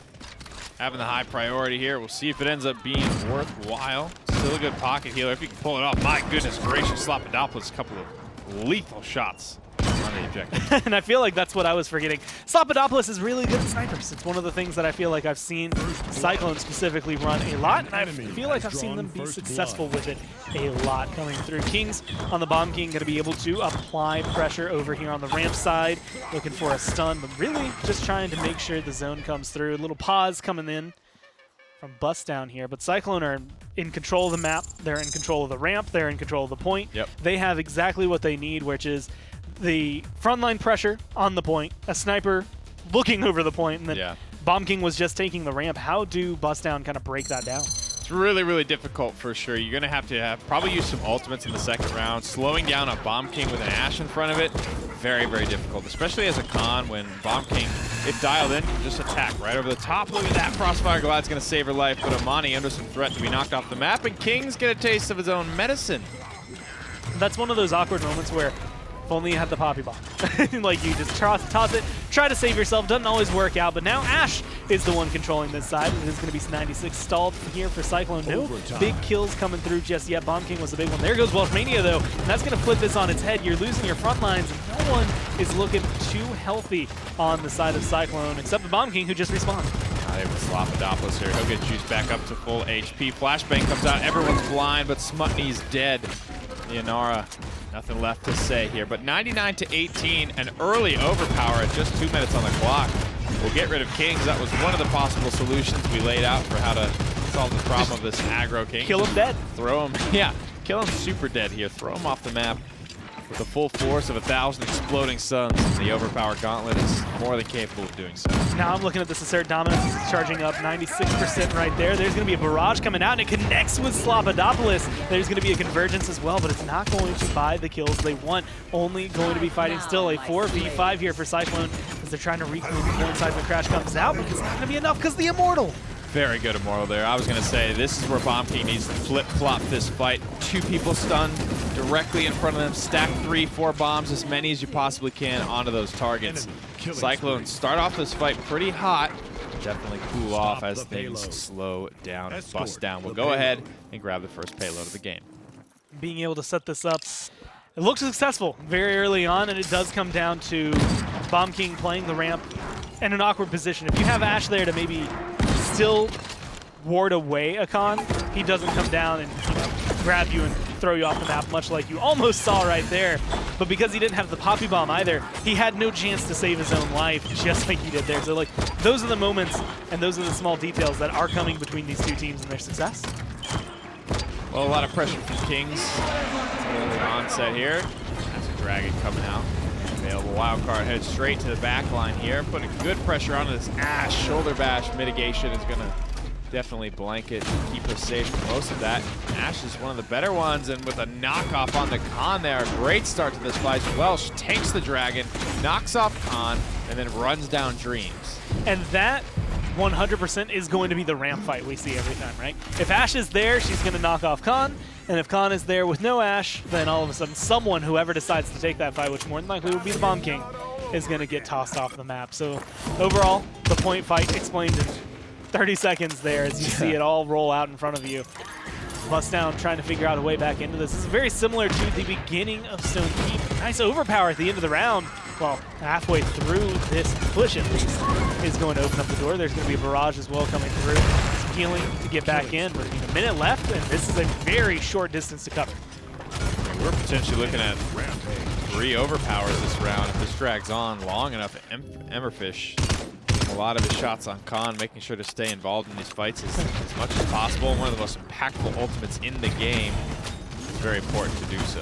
Speaker 4: having the high priority here. We'll see if it ends up being worthwhile. Still a good pocket healer. If you can pull it off, my goodness gracious, Slopadopoulos, a couple of lethal shots on the objective.
Speaker 3: And I feel like that's what I was forgetting. Slopadopoulos is really good at snipers. It's one of the things that I feel like I've seen Cyclone specifically run a lot, and I feel like I've seen them be successful with it a lot coming through. Kings on the Bomb King going to be able to apply pressure over here on the ramp side, looking for a stun, but really just trying to make sure the zone comes through. A little pause coming in from Bustdown here, but Cyclone are in control of the map. They're in control of the ramp. They're in control of the point.
Speaker 4: Yep.
Speaker 3: They have exactly what they need, which is the frontline pressure on the point, a sniper looking over the point, and then Bomb King was just taking the ramp. How do Bustdown kind of break that down?
Speaker 4: It's really, really difficult for sure. You're going to have probably use some ultimates in the second round. Slowing down a Bomb King with an Ashe in front of it, very, very difficult, especially as a con when Bomb King, if dialed in, can just attack right over the top. Look at that. Crossfire Glide's going to save her life, but Imani under some threat to be knocked off the map, and King's get a taste of his own medicine.
Speaker 3: That's one of those awkward moments where if only you had the Poppy Bomb. Like, you just toss it, try to save yourself. Doesn't always work out, but now Ashe is the one controlling this side. It is going to be 96 stalled here for Cyclone. No big kills coming through just yet. Bomb King was the big one. There goes Welshmania, though, and that's going to flip this on its head. You're losing your front lines, and no one is looking too healthy on the side of Cyclone, except the Bomb King, who just respawned.
Speaker 4: There was Slopadopoulos here. He'll get juiced back up to full HP. Flashbang comes out. Everyone's blind, but Smutney's dead. Leonara, nothing left to say here. But 99 to 18, an early overpower at just 2 minutes on the clock. We'll get rid of Kings. That was one of the possible solutions we laid out for how to solve the problem of this aggro King.
Speaker 3: Kill him dead.
Speaker 4: Throw him, kill him super dead here. Throw him off the map with the full force of 1,000 exploding suns. The overpowered gauntlet is more than capable of doing so.
Speaker 3: Now I'm looking at this Assert Dominance. It's charging up 96% right there. There's going to be a barrage coming out, and it connects with Slopadopoulos. There's going to be a convergence as well, but it's not going to buy the kills they want. Only going to be fighting still a 4v5 here for Cyclone as they're trying to reclaim before inside the crash comes out, but it's not going to be enough because the Immortal.
Speaker 4: Very good Immortal there. I was going to say, this is where Bomb King needs to flip-flop this fight. 2 people stunned directly in front of them. Stack 3, 4 bombs, as many as you possibly can onto those targets. Cyclone start off this fight pretty hot. Definitely cool off as things slow down. Bustdown will go ahead and grab the first payload of the game.
Speaker 3: Being able to set this up, it looks successful very early on, and it does come down to Bomb King playing the ramp in an awkward position. If you have Ashe there to maybe still ward away a con, he doesn't come down and grab you and throw you off the map, much like you almost saw right there. But because he didn't have the Poppy Bomb either, he had no chance to save his own life, just like he did there. So, like, those are the moments and those are the small details that are coming between these two teams and their success.
Speaker 4: Well, a lot of pressure from Kings. Early onset here. That's a Dragon coming out. Available wildcard heads straight to the back line here, putting good pressure onto this Ashe. Shoulder bash mitigation is going to definitely blanket and keep us safe from most of that. Ashe is one of the better ones, and with a knockoff on the Khan there, great start to this fight. Welsh takes the Dragon, knocks off Khan, and then runs down Dreams.
Speaker 3: And that 100% is going to be the ramp fight we see every time, right? If Ashe is there, she's going to knock off Khan, and if Khan is there with no Ashe, then all of a sudden someone, whoever decides to take that fight, which more than likely would be the Bomb King, is going to get tossed off the map. So overall, the point fight explained in 30 seconds there as you see it all roll out in front of you. Bustdown trying to figure out a way back into this. This is very similar to the beginning of Stone Keep. Nice overpower at the end of the round. Well, halfway through this push at least is going to open up the door. There's going to be a barrage as well coming through. Some healing to get back in. We're a minute left, and this is a very short distance to cover.
Speaker 4: We're potentially looking at 3 overpowers this round if this drags on long enough. Emberfish a lot of his shots on Khan, making sure to stay involved in these fights as much as possible. One of the most impactful ultimates in the game. It's very important to do so.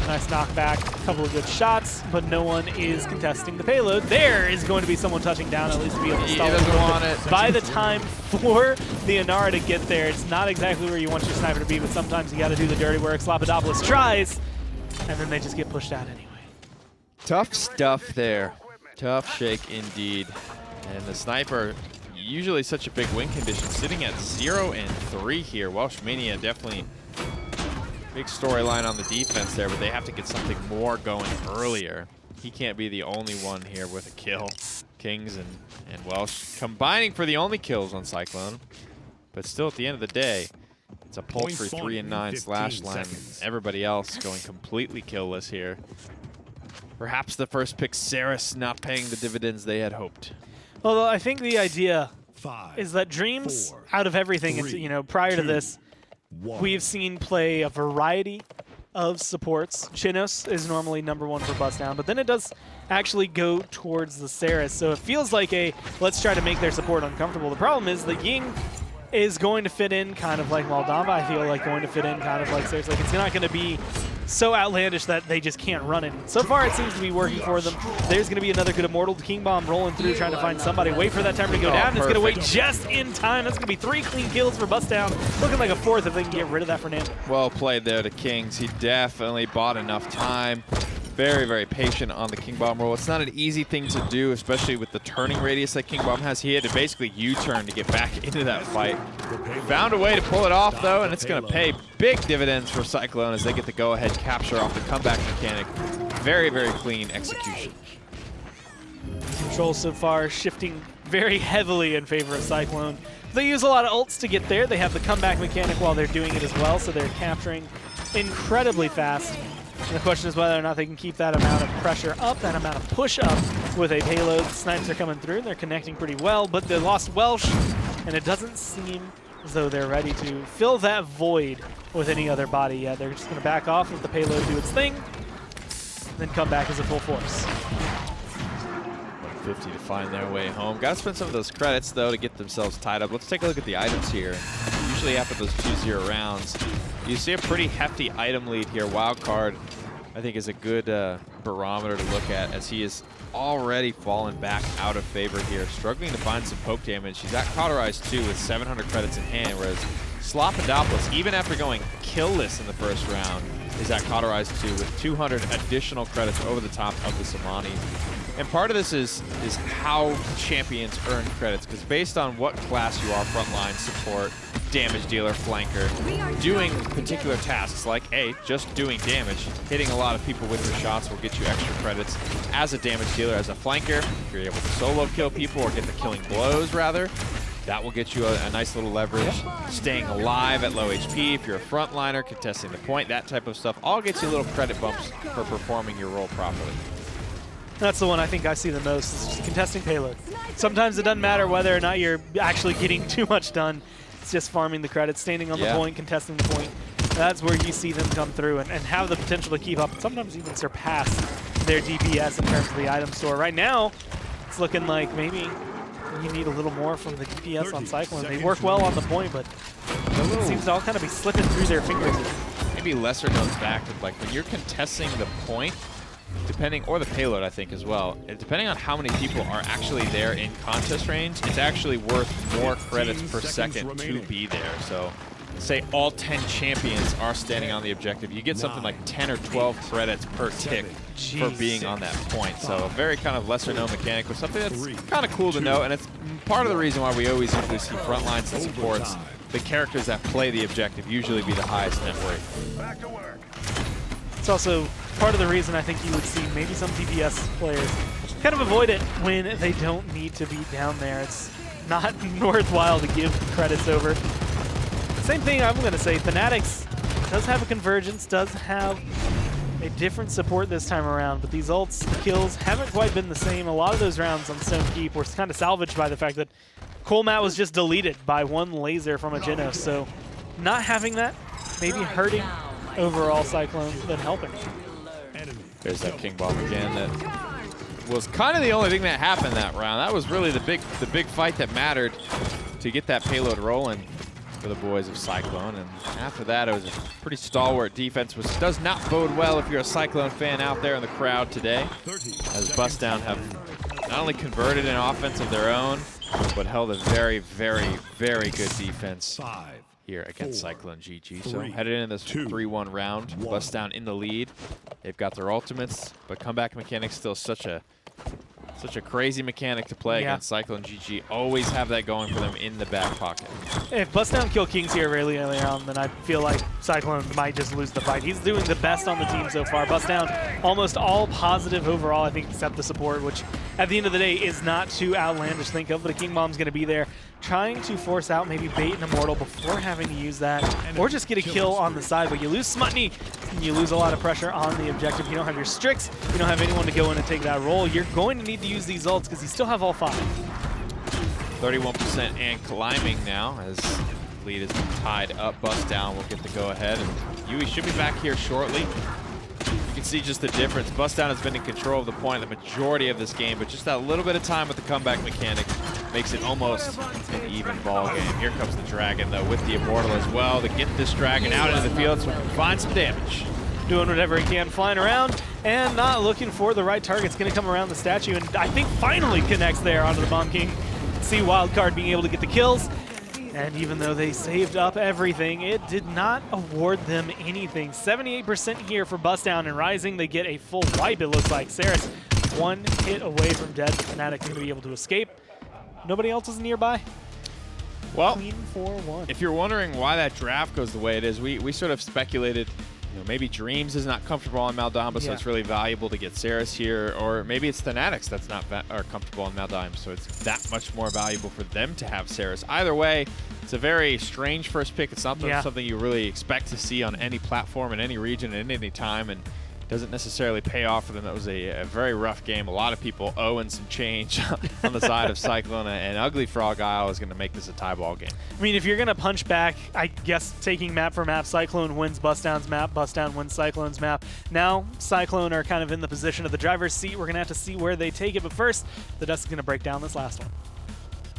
Speaker 3: Nice knockback, a couple of good shots, but no one is contesting the payload. There is going to be someone touching down, at least to be able to stall it.
Speaker 4: He doesn't want it.
Speaker 3: By the time for the Inara to get there, it's not exactly where you want your sniper to be, but sometimes you got to do the dirty work. Slapidopoulos tries, and then they just get pushed out anyway.
Speaker 4: Tough stuff there. Tough shake indeed. And the sniper, usually such a big win condition, sitting at 0-3 here. Welsh Mania definitely big storyline on the defense there, but they have to get something more going earlier. He can't be the only one here with a kill. Kings and Welsh combining for the only kills on Cyclone. But still, at the end of the day, it's a poultry 3-9 slash line. Everybody else going completely killless here. Perhaps the first pick, Saris, not paying the dividends they had hoped.
Speaker 3: Well, I think the idea is that Dreams, out of everything, prior to this, we've seen play a variety of supports. Chinos is normally #1 for Bustdown, but then it does actually go towards the Saris. So it feels like let's try to make their support uncomfortable. The problem is that Ying is going to fit in kind of like Moldava. I feel like going to fit in kind of like Saris. Like, it's not going to be so outlandish that they just can't run it. So far, it seems to be working for them. There's going to be another good Immortal. King Bomb rolling through, trying to find somebody. Wait for that timer to go down. It's going to wait just in time. That's going to be 3 clean kills for Bustdown. Looking like a 4th if they can get rid of that Fernando.
Speaker 4: Well played there to Kings. He definitely bought enough time. Very, very patient on the King Bomb roll. It's not an easy thing to do, especially with the turning radius that King Bomb has. He had to basically U-turn to get back into that fight. Found a way to pull it off, though, and it's going to pay big dividends for Cyclone as they get the go-ahead capture off the comeback mechanic. Very, very clean execution.
Speaker 3: Control so far shifting very heavily in favor of Cyclone. They use a lot of ults to get there. They have the comeback mechanic while they're doing it as well, so they're capturing incredibly fast. And the question is whether or not they can keep that amount of pressure up, that amount of push up with a payload. Snipes are coming through, and they're connecting pretty well, but they lost Welsh, and it doesn't seem as though they're ready to fill that void with any other body yet. They're just going to back off, let the payload do its thing, then come back as a full force.
Speaker 4: 50 to find their way home. Got to spend some of those credits, though, to get themselves tied up. Let's take a look at the items here. Usually after those 2-0 rounds, you see a pretty hefty item lead here. Wildcard, I think, is a good barometer to look at, as he is already fallen back out of favor here. Struggling to find some poke damage. He's at Cauterized 2 with 700 credits in hand, whereas Slapidopoulos, even after going killless in the first round, is at Cauterized 2 with 200 additional credits over the top of the Samani. And part of this is how champions earn credits, because based on what class you are, frontline, support, damage dealer, flanker, doing particular tasks like just doing damage, hitting a lot of people with your shots will get you extra credits. As a damage dealer, as a flanker, if you're able to solo kill people or get the killing blows rather, that will get you a nice little leverage. Staying alive at low HP, if you're a frontliner, contesting the point, that type of stuff, all gets you little credit bumps for performing your role properly.
Speaker 3: That's the one I think I see the most, is just contesting payload. Sometimes it doesn't matter whether or not you're actually getting too much done. It's just farming the credits, standing on the point, contesting the point. That's where you see them come through and have the potential to keep up, and sometimes even surpass their DPS in terms of the item store. Right now, it's looking like maybe you need a little more from the DPS on Cyclone. They work well on the point, but it seems to all kind of be slipping through their fingers.
Speaker 4: Maybe lesser known fact of, like, when you're contesting the point, or the payload, I think, as well, depending on how many people are actually there in contest range, it's actually worth more credits per second to be there. So say all 10 champions are standing on the objective, you get something like 10 or 12 credits per tick for being on that point. So a very kind of lesser known mechanic, but something that's kind of cool to know, and it's part of the reason why we always usually see front lines and supports, the characters that play the objective usually be the highest net worth.
Speaker 3: It's also part of the reason I think you would see maybe some DPS players kind of avoid it when they don't need to be down there. It's not worthwhile to give credits over. Same thing I'm going to say, Fanatics does have a convergence, does have a different support this time around, but these ults, kills haven't quite been the same. A lot of those rounds on Stone Keep were kind of salvaged by the fact that Cool Mat was just deleted by one laser from a Genos, so not having that, maybe hurting overall Cyclone than helping.
Speaker 4: There's that King Bomb again that was kind of the only thing that happened that round. That was really the big fight that mattered to get that payload rolling for the boys of Cyclone. And after that, it was a pretty stalwart defense, which does not bode well if you're a Cyclone fan out there in the crowd today, as Bustdown have not only converted an offense of their own, but held a very, very, very good defense here against CycloneGG. So headed into this 3-1 round, Bustdown in the lead. They've got their ultimates, but comeback mechanics still such a crazy mechanic to play against CycloneGG. Always have that going for them in the back pocket.
Speaker 3: If Bustdown kill Kings here really early on, then I feel like Cyclone might just lose the fight. He's doing the best on the team so far. Bustdown almost all positive overall, I think, except the support, which at the end of the day is not too outlandish to think of, but a King Bomb's going to be there trying to force out maybe bait an Immortal before having to use that, or just get a kill on the side. But you lose Smutney, and you lose a lot of pressure on the objective. You don't have your Strix, you don't have anyone to go in and take that role. You're going to need to use these ults because you still have all 5.
Speaker 4: 31% and climbing now as lead has been tied up. Bustdown will get the go-ahead, and Yui should be back here shortly. You can see just the difference. Bustdown has been in control of the point the majority of this game, but just that little bit of time with the comeback mechanic makes it almost an even ball game. Here comes the Dragon, though, with the Immortal as well to get this Dragon out into the field so we can find some damage.
Speaker 3: Doing whatever he can, flying around, and not looking for the right target. It's going to come around the statue, and I think finally connects there onto the Bomb King. See Wildcard being able to get the kills. And even though they saved up everything, it did not award them anything. 78% here for Bustdown, and Rising, they get a full wipe, it looks like. Saris, one hit away from dead. Fnatic going to be able to escape. Nobody else is nearby.
Speaker 4: Well,
Speaker 3: Clean 4-1.
Speaker 4: if you're wondering why that draft goes the way it is, we sort of speculated, you know, maybe Dreams is not comfortable on Maldamba, so it's really valuable to get Saris here, or maybe it's Fanatics that's not comfortable on Maldamba, so it's that much more valuable for them to have Saris. Either way, it's a very strange first pick. It's not something you really expect to see on any platform in any region at any time, and doesn't necessarily pay off for them. That was a very rough game. A lot of people owing some change on the side of Cyclone, and Ugly Frog Isle is going to make this a tie ball game.
Speaker 3: I mean, if you're going to punch back, I guess taking map for map, Cyclone wins Bustdown's map, Bustdown wins Cyclone's map. Now, Cyclone are kind of in the position of the driver's seat. We're going to have to see where they take it, but first, the Dust is going to break down this last one.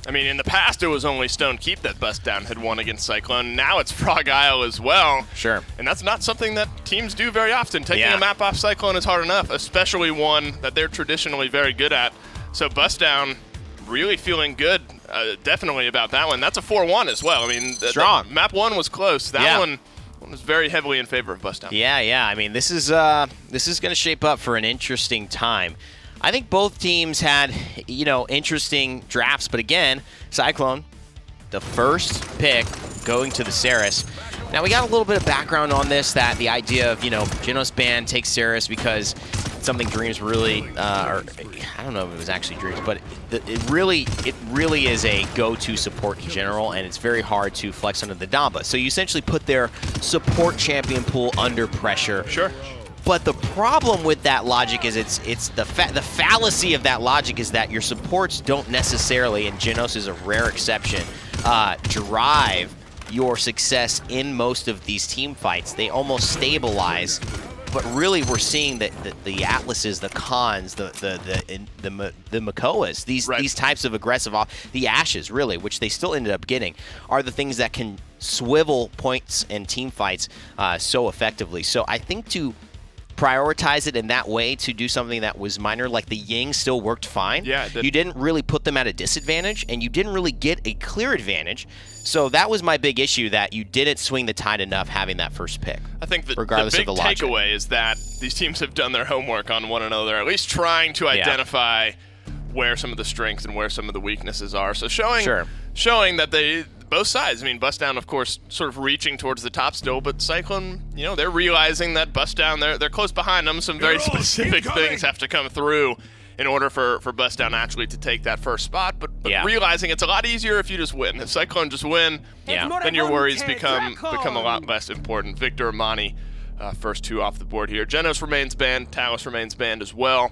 Speaker 1: I mean, in the past, it was only Stone Keep that Bustdown had won against Cyclone. Now it's Frog Isle as well.
Speaker 2: Sure.
Speaker 1: And that's not something that teams do very often. Taking a map off Cyclone is hard enough, especially one that they're traditionally very good at. So Bustdown really feeling good, definitely about that one. That's a 4-1 as well. I mean,
Speaker 2: strong.
Speaker 1: Map 1 was close. That one was very heavily in favor of Bustdown.
Speaker 2: Yeah. I mean, this is going to shape up for an interesting time. I think both teams had, interesting drafts, but again, Cyclone, the first pick going to the Saris. Now, we got a little bit of background on this, that the idea of, Genos ban takes Saris because something Dreams really, or I don't know if it was actually Dreams, but it really is a go-to support in general, and it's very hard to flex under the Damba. So you essentially put their support champion pool under pressure.
Speaker 1: Sure.
Speaker 2: But the problem with that logic is it's the fallacy of that logic is that your supports don't necessarily, and Genos is a rare exception, drive your success in most of these team fights. They almost stabilize, but really we're seeing that the Atlases, the Khans, the Makoas, these types of aggressive the Ashes really, which they still ended up getting, are the things that can swivel points and team fights so effectively. So I think to prioritize it in that way to do something that was minor, like the Ying still worked fine.
Speaker 1: Yeah, it did.
Speaker 2: You didn't really put them at a disadvantage, and you didn't really get a clear advantage. So that was my big issue, that you didn't swing the tide enough having that first pick.
Speaker 1: I think the
Speaker 2: regardless
Speaker 1: big
Speaker 2: of the logic.
Speaker 1: takeaway is that these teams have done their homework on one another, at least trying to identify where some of the strengths and where some of the weaknesses are. So showing that they, both sides, I mean, Bustdown, of course, sort of reaching towards the top still, but Cyclone, you know, they're realizing that Bustdown, they're close behind them. Some very specific things have to come through in order for Bustdown actually to take that first spot, but realizing it's a lot easier if you just win. If Cyclone just win, then your worries become a lot less important. Victor, Amani, first two off the board here. Genos remains banned, Talus remains banned as well.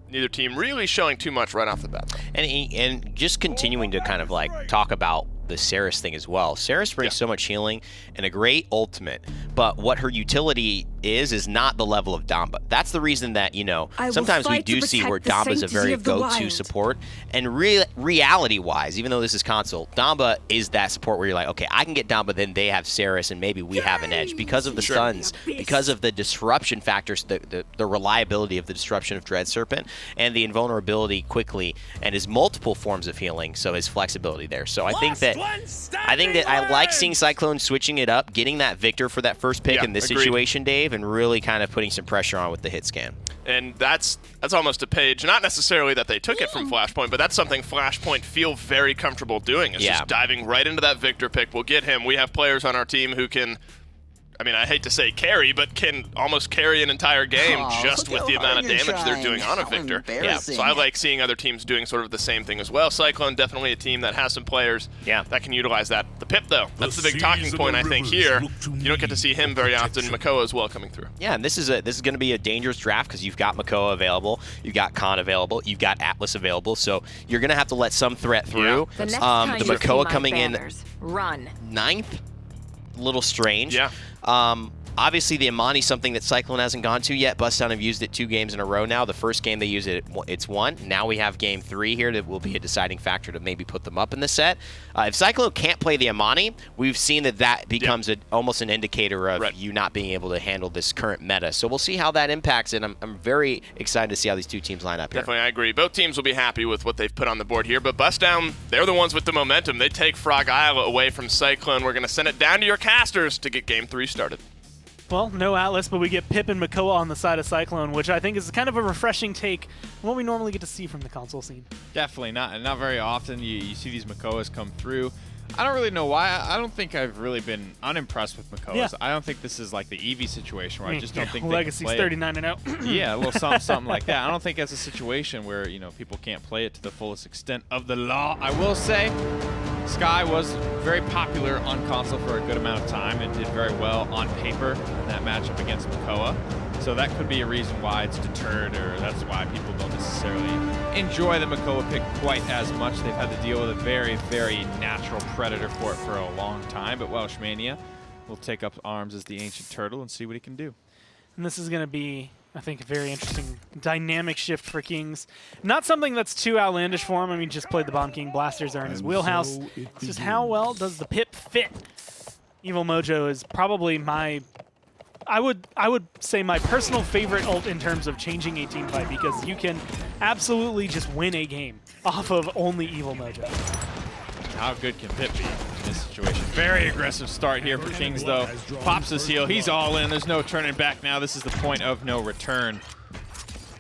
Speaker 1: Neither team really showing too much right off the bat, though.
Speaker 2: And just continuing to kind of like talk about the Saris thing as well. Saris brings so much healing and a great ultimate, but what her utility is not the level of Damba. That's the reason that, you know, sometimes we do see where Damba is a very go-to support, and reality-wise, even though this is console, Damba is that support where you're like, okay, I can get Damba, then they have Saris, and maybe we have an edge because of the stuns, because of the disruption factors, the reliability of the disruption of Dread Serpent, and the invulnerability quickly, and his multiple forms of healing, so his flexibility there. So I think that I like seeing Cyclone switching it up, getting that Victor for that first pick in this situation, Dave, and really kind of putting some pressure on with the hit scan.
Speaker 1: And that's almost a page, not necessarily that they took it from Flashpoint, but that's something Flashpoint feel very comfortable doing, is just diving right into that Victor pick. We'll get him. We have players on our team who can, I mean, I hate to say carry, but can almost carry an entire game just with the amount of damage they're doing on a Victor. So I like seeing other teams doing sort of the same thing as well. Cyclone, definitely a team that has some players that can utilize that. The Pip, though, that's the big talking point, I think, here. You don't get to see him very often. Makoa as well coming through.
Speaker 2: Yeah, and this is going to be a dangerous draft because you've got Makoa available, you've got Khan available, you've got Atlas available, so you're going to have to let some threat through.
Speaker 5: The next time
Speaker 2: the
Speaker 5: you
Speaker 2: Makoa
Speaker 5: see
Speaker 2: coming
Speaker 5: banners, run.
Speaker 2: in 9th, little strange. Obviously, the Amani something that Cyclone hasn't gone to yet. Bustdown have used it 2 games in a row now. The first game they used it, it's won. Now we have game 3 here that will be a deciding factor to maybe put them up in the set. If Cyclone can't play the Amani, we've seen that becomes almost an indicator of you not being able to handle this current meta. So we'll see how that impacts it. I'm very excited to see how these 2 teams line up here.
Speaker 1: Definitely, I agree. Both teams will be happy with what they've put on the board here, but Bustdown, they're the ones with the momentum. They take Frog Isle away from Cyclone. We're going to send it down to your casters to get game 3 started.
Speaker 3: Well, no Atlas, but we get Pip and Makoa on the side of Cyclone, which I think is kind of a refreshing take from what we normally get to see from the console scene.
Speaker 4: Definitely not very often you see these Makoas come through. I don't really know why. I don't think I've really been unimpressed with Makoas.
Speaker 3: Yeah.
Speaker 4: I don't think this is like the Eevee situation where I just don't think
Speaker 3: Legacy's
Speaker 4: they can play
Speaker 3: 39-0.
Speaker 4: Yeah, a little something like that. I don't think that's a situation where, you know, people can't play it to the fullest extent of the law. I will say Sky was very popular on console for a good amount of time and did very well on paper in that matchup against Makoa. So that could be a reason why it's deterred, or that's why people don't necessarily enjoy the Makoa pick quite as much. They've had to deal with a very, very natural predator for it for a long time, but Welshmania will take up arms as the ancient turtle and see what he can do.
Speaker 3: And this is going to be, I think, a very interesting dynamic shift for Kings. Not something that's too outlandish for him. I mean, just played the Bomb King. Blasters are in his wheelhouse. It's just how well does the Pip fit? Evil Mojo is probably my... I would say my personal favorite ult in terms of changing a team fight, because you can absolutely just win a game off of only Evil Mojo.
Speaker 4: How good can Pip be in this situation? Very aggressive start here for Kings, though. Pops his heal. He's all in. There's no turning back now. This is the point of no return.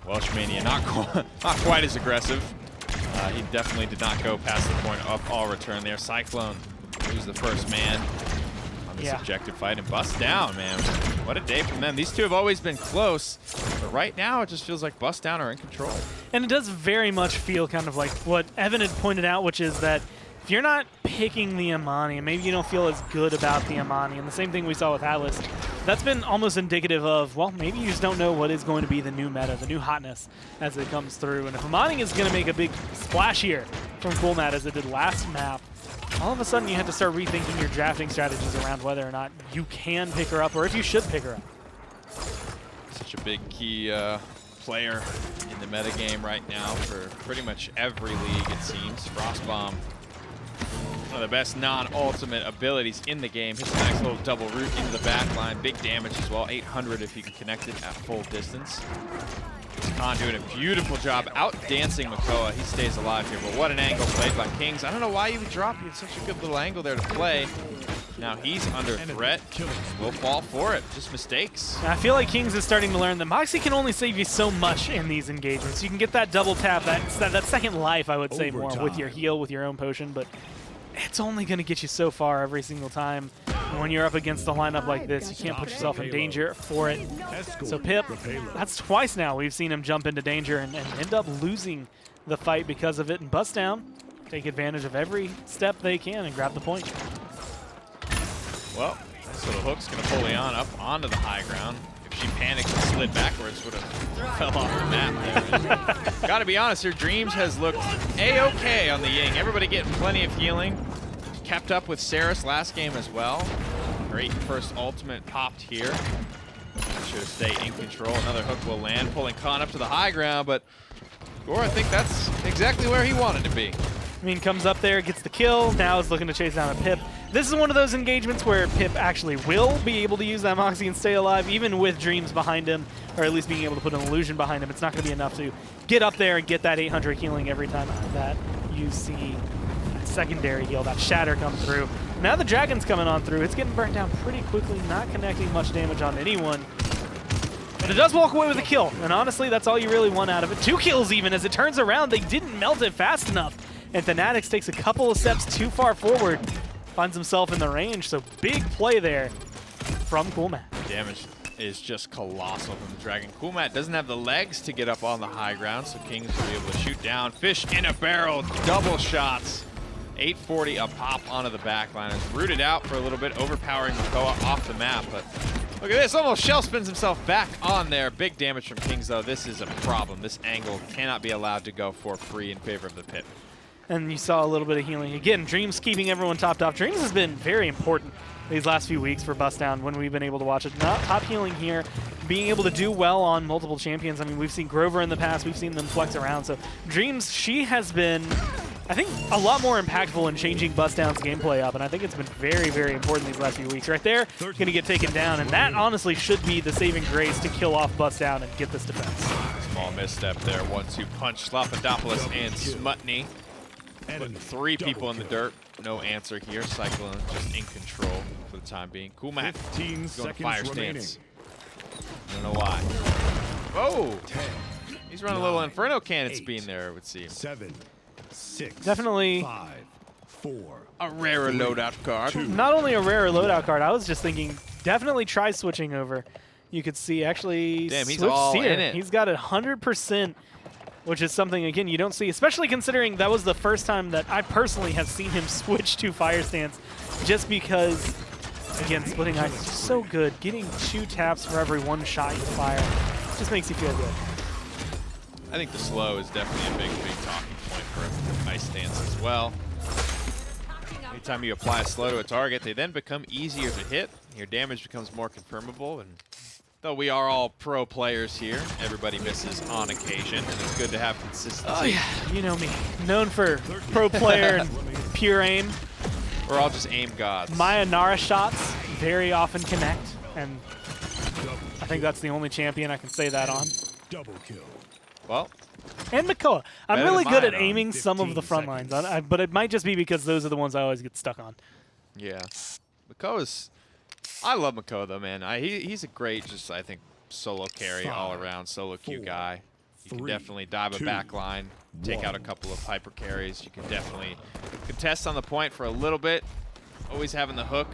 Speaker 4: Welshmania not quite as aggressive. He definitely did not go past the point of all return there. Cyclone, who's the first man on this objective fight, and Bustdown, man. What a day from them. These two have always been close, but right now it just feels like Bustdown are in control.
Speaker 3: And it does very much feel kind of like what Evan had pointed out, which is that if you're not picking the Amani, and maybe you don't feel as good about the Amani, and the same thing we saw with Atlas, that's been almost indicative of, well, maybe you just don't know what is going to be the new meta, the new hotness as it comes through. And if Amani is going to make a big splash here from Coolmat as it did last map, all of a sudden you have to start rethinking your drafting strategies around whether or not you can pick her up or if you should pick her up.
Speaker 4: Such a big key player in the metagame right now for pretty much every league, it seems. Frostbomb One of the best non-ultimate abilities in the game. Hits a nice little double root into the back line. Big damage as well. 800 if you can connect it at full distance. Khan doing a beautiful job out-dancing Makoa. He stays alive here, but what an angle played by Kings. I don't know why you would drop. You had such a good little angle there to play. Now he's under threat. Will fall for it. Just mistakes.
Speaker 3: I feel like Kings is starting to learn that Moxie can only save you so much in these engagements. You can get that double tap, that second life, I would say, more with your heal, with your own potion, but it's only going to get you so far every single time. And when you're up against a lineup like this, you can't put yourself in danger for it. So Pip, that's twice now we've seen him jump into danger and end up losing the fight because of it. And Bustdown take advantage of every step they can and grab the point.
Speaker 4: Well, this little hook's going to pull Leon up onto the high ground. If she panicked and slid backwards, would have fell off the map there. Got to be honest here, Dreams has looked A-okay on the Ying. Everybody getting plenty of healing. Kept up with Saris last game as well. Great first ultimate popped here. Should stay in control. Another hook will land, pulling Khan up to the high ground, but Gore, I think that's exactly where he wanted to be.
Speaker 3: I mean, comes up there, gets the kill, now is looking to chase down a Pip. This is one of those engagements where Pip actually will be able to use that Moxie and stay alive, even with Dreams behind him, or at least being able to put an illusion behind him. It's not going to be enough to get up there and get that 800 healing every time that you see that secondary heal, that shatter come through. Now the Dragon's coming on through. It's getting burnt down pretty quickly, not connecting much damage on anyone. But it does walk away with a kill, and honestly, that's all you really want out of it. 2 kills even, as it turns around. They didn't melt it fast enough. And Fanatics takes a couple of steps too far forward, finds himself in the range, so big play there from Coolmat.
Speaker 4: Damage is just colossal from the Dragon. Coolmat doesn't have the legs to get up on the high ground, so Kings will be able to shoot down. Fish in a barrel, double shots. 840 a pop onto the back line. It's rooted out for a little bit, overpowering Makoa off the map, but look at this, almost shell spins himself back on there. Big damage from Kings, though. This is a problem. This angle cannot be allowed to go for free in favor of the Pip.
Speaker 3: And you saw a little bit of healing. Again, Dreams keeping everyone topped off. Dreams has been very important these last few weeks for Bustdown when we've been able to watch it. Not top healing here, being able to do well on multiple champions. I mean, we've seen Grover in the past. We've seen them flex around. So Dreams, she has been, I think, a lot more impactful in changing Bustdown's gameplay up, and I think it's been very, very important these last few weeks. Right there, going to get taken down, and that honestly should be the saving grace to kill off Bustdown and get this defense.
Speaker 4: Small misstep there. 1-2 punch. Slapadopoulos and Smutny. Putting 3 people in the dirt. No answer here. Cyclone just in control for the time being. Coolmat going to fire stance. I don't know why. Whoa! He's running a little Inferno Cannon speed there, it would seem.
Speaker 5: 7, 6,
Speaker 3: Definitely
Speaker 5: 5, 4.
Speaker 4: A rarer loadout card.
Speaker 3: Not only a rarer loadout card, I was just thinking, definitely try switching over. You could see actually
Speaker 4: Damn, he's
Speaker 3: switched
Speaker 4: all
Speaker 3: here.
Speaker 4: in it.
Speaker 3: He's got it 100%, which is something, again, you don't see, especially considering that was the first time that I personally have seen him switch to fire stance, just because, again, splitting ice is so good. Getting 2 taps for every 1 shot you fire just makes you feel good.
Speaker 4: I think the slow is definitely a big talking point for ice stance as well. Anytime you apply a slow to a target, they then become easier to hit. Your damage becomes more confirmable, and though we are all pro players here, everybody misses on occasion, and it's good to have consistency.
Speaker 3: Oh yeah, you know me. Known for pro player and pure aim.
Speaker 4: We're all just aim gods.
Speaker 3: My Inara shots very often connect, and I think that's the only champion I can say that on.
Speaker 5: Double kill.
Speaker 4: Well,
Speaker 3: And Makoa. I'm
Speaker 4: Better
Speaker 3: really
Speaker 4: than
Speaker 3: good at
Speaker 4: mine on
Speaker 3: aiming some of
Speaker 5: 15
Speaker 3: the front lines, but it might just be because those are the ones I always get stuck on.
Speaker 4: yeah. Makoa's... I love Makoa, though, man. He's a great, just, I think, solo carry all-around, solo queue guy. You can
Speaker 5: 3,
Speaker 4: definitely dive a
Speaker 5: 2,
Speaker 4: back line, take out a couple of hyper carries. You can definitely contest on the point for a little bit. Always having the hook,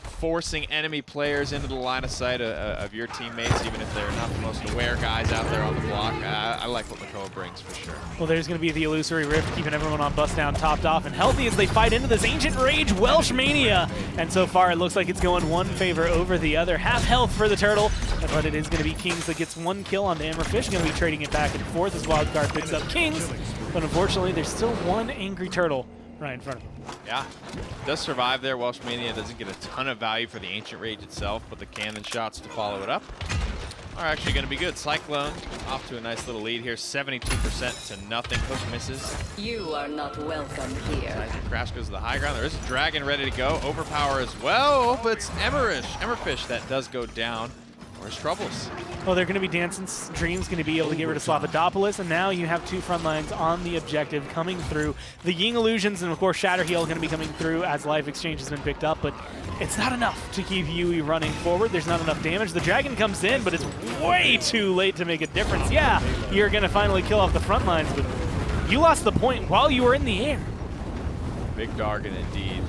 Speaker 4: forcing enemy players into the line of sight of your teammates, even if they're not the most aware guys out there on the block. I like what Makoa brings for sure.
Speaker 3: Well, there's going to be the Illusory Rift, keeping everyone on Bustdown topped off and healthy as they fight into this Ancient Rage Welsh Mania. And so far, it looks like it's going one favor over the other. Half health for the Turtle, but it is going to be Kings that gets 1 kill on the Amberfish. Going to be trading it back and forth as Wildcard picks up Kings. But unfortunately, there's still 1 Angry Turtle right in front of him.
Speaker 4: Yeah, does survive there. Welsh Mania doesn't get a ton of value for the Ancient Rage itself, but the cannon shots to follow it up. are actually going to be good. Cyclone off to a nice little lead here, 72% to nothing. Hook misses.
Speaker 6: You are not welcome here.
Speaker 4: Crash goes to the high ground. There is a dragon ready to go. Overpower as well, but it's Emmerfish that does go down. Where's Troubles?
Speaker 3: Well, they're going to be dancing. Dream's going to be able to get rid of Slapidopoulos, and now you have two front lines on the objective coming through. The Ying Illusions and, of course, Shatterheel are going to be coming through as Life Exchange has been picked up, but it's not enough to keep Yui running forward. There's not enough damage. The Dragon comes in, but it's way too late to make a difference. Yeah, you're going to finally kill off the front lines, but you lost the point while you were in the air.
Speaker 4: Big Dargan indeed.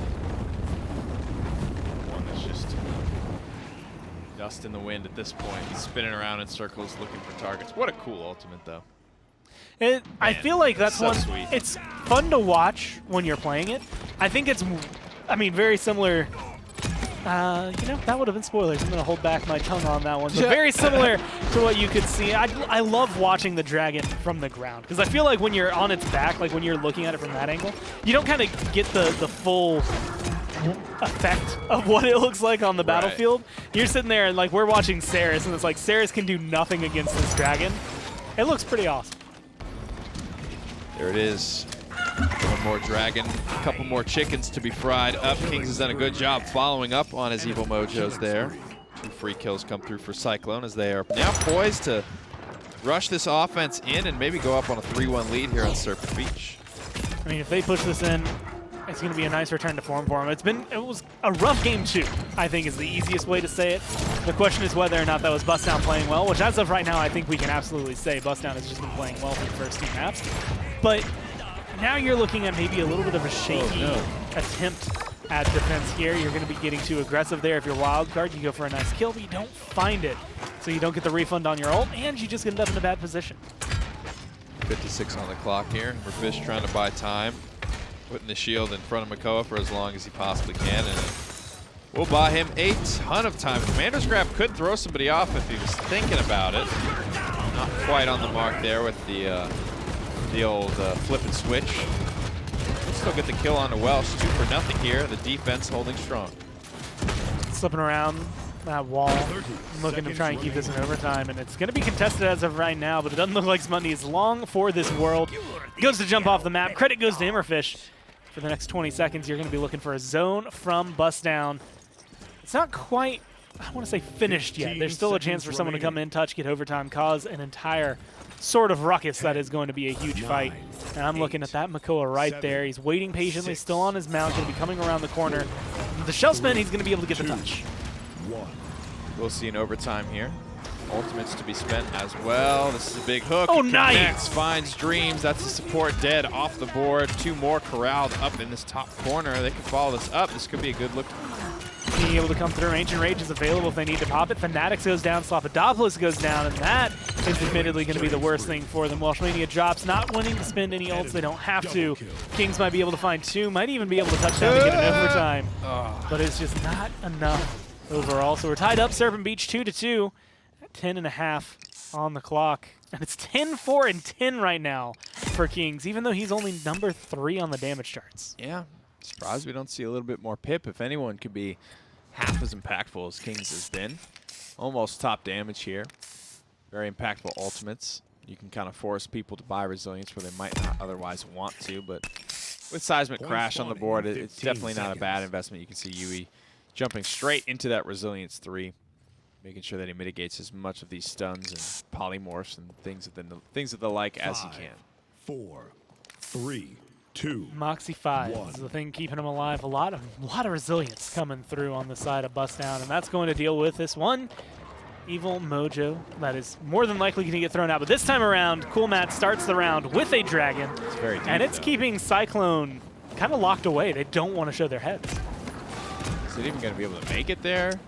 Speaker 4: One that's just dust in the wind at this point. He's spinning around in circles looking for targets. What a cool ultimate, though.
Speaker 3: I feel like that's
Speaker 4: so
Speaker 3: one.
Speaker 4: sweet.
Speaker 3: It's fun to watch when you're playing it. I think it's, I mean, very similar. You know, that would have been spoilers. I'm going to hold back my tongue on that one. But very similar to what you could see. I love watching the dragon from the ground because I feel like when you're on its back, like when you're looking at it from that angle, you don't kind of get the full effect of what it looks like on the battlefield. You're sitting there and like we're watching Saris, and it's like Saris can do nothing against this dragon. It looks pretty awesome.
Speaker 4: There it is. One more dragon, a couple more chickens to be fried up. Kings has done a good job following up on his evil mojos there. 2 free kills come through for Cyclone as they are now poised to rush this offense in and maybe go up on a 3-1 lead here on Serpent Beach.
Speaker 3: I mean, if they push this in, it's going to be a nice return to form for them. It was a rough game 2, I think is the easiest way to say it. The question is whether or not that was Bustdown playing well, which as of right now, I think we can absolutely say Bustdown has just been playing well for the first 2 maps. But now you're looking at maybe a little bit of a shaky attempt at defense here. You're going to be getting too aggressive there. If you're wild card, you go for a nice kill, but you don't find it. So you don't get the refund on your ult, and you just end up in a bad position.
Speaker 4: 56 on the clock here. Fish trying to buy time, putting the shield in front of Makoa for as long as he possibly can, and we'll buy him a ton of time. Commander's Grab could throw somebody off if he was thinking about it. Not quite on the mark there with the old flip and switch. We'll still get the kill on the Welsh. 2 for nothing here. The defense holding strong.
Speaker 3: Slipping around that wall, looking to try and keep this in overtime, and it's going to be contested as of right now, but it doesn't look like Smundy is long for this world. Goes to jump off the map. Credit goes to Emmerfish. For the next 20 seconds, you're going to be looking for a zone from Bustdown. It's not quite, I want to say, finished yet. There's still a chance for someone to come in, touch, get overtime, cause an entire sort of ruckus that is going to be a huge fight. And I'm looking at that Makoa right there. He's waiting patiently, still on his mount, going to be coming around the corner. The shell spin, he's going to be able to get the touch.
Speaker 4: We'll see an overtime here. Ultimates to be spent as well. This is a big hook.
Speaker 3: Oh,
Speaker 4: Connects,
Speaker 3: nice!
Speaker 4: finds Dreams. That's the support dead off the board. 2 more corralled up in this top corner. They can follow this up. This could be a good look.
Speaker 3: Being able to come through. Ancient Rage is available if they need to pop it. Fanatics goes down, Slapidopoulos goes down, and that is admittedly going to be the worst thing for them. Welshmania drops, not wanting to spend any ults. They don't have to. Kings might be able to find 2, might even be able to touch down to get an overtime. But it's just not enough overall. So we're tied up, Serpent Beach 2-2 at 10.5 on the clock. And it's 10-4 and 10 right now for Kings, even though he's only number 3 on the damage charts.
Speaker 4: Yeah, surprised we don't see a little bit more pip. If anyone could be half as impactful as Kings has been. Almost top damage here. Very impactful ultimates. You can kind of force people to buy resilience where they might not otherwise want to, but with Seismic Crash on the board, it's definitely not a bad investment. You can see Yui jumping straight into that Resilience 3, making sure that he mitigates as much of these stuns and polymorphs and things of the like as he can.
Speaker 5: 4, 3, 2.
Speaker 3: Moxie 5 is the thing keeping him alive. A lot of resilience coming through on the side of Bustdown, and that's going to deal with this one evil mojo that is more than likely going to get thrown out. But this time around, Cool Matt starts the round with a dragon,
Speaker 4: It's very deep,
Speaker 3: and it's
Speaker 4: though.
Speaker 3: keeping Cyclone kind of locked away. They don't want to show their heads.
Speaker 4: Is it even going to be able to make it there?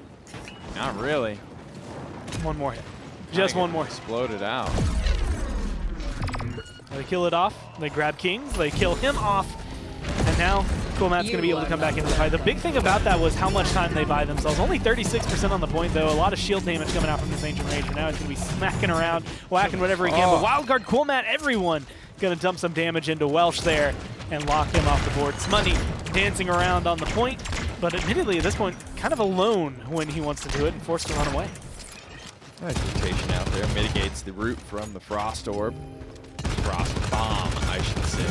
Speaker 4: Not really.
Speaker 3: One more hit. Just one more hit.
Speaker 4: Exploded out.
Speaker 3: They kill it off. They grab Kings. They kill him off. And now Cool Matt's going to be able to come back into the fight. The big thing about that was how much time they buy themselves. Only 36% on the point, though. A lot of shield damage coming out from this Ancient Rage. And now he's going to be smacking around, whacking whatever he can. But Wildcard, Cool Matt, everyone going to dump some damage into Welsh there and lock him off the board. Smundy dancing around on the point, but admittedly at this point, kind of alone when he wants to do it and forced to run away.
Speaker 4: Nice rotation out there. Mitigates the root from the Frost Orb. Frost Bomb, I should say.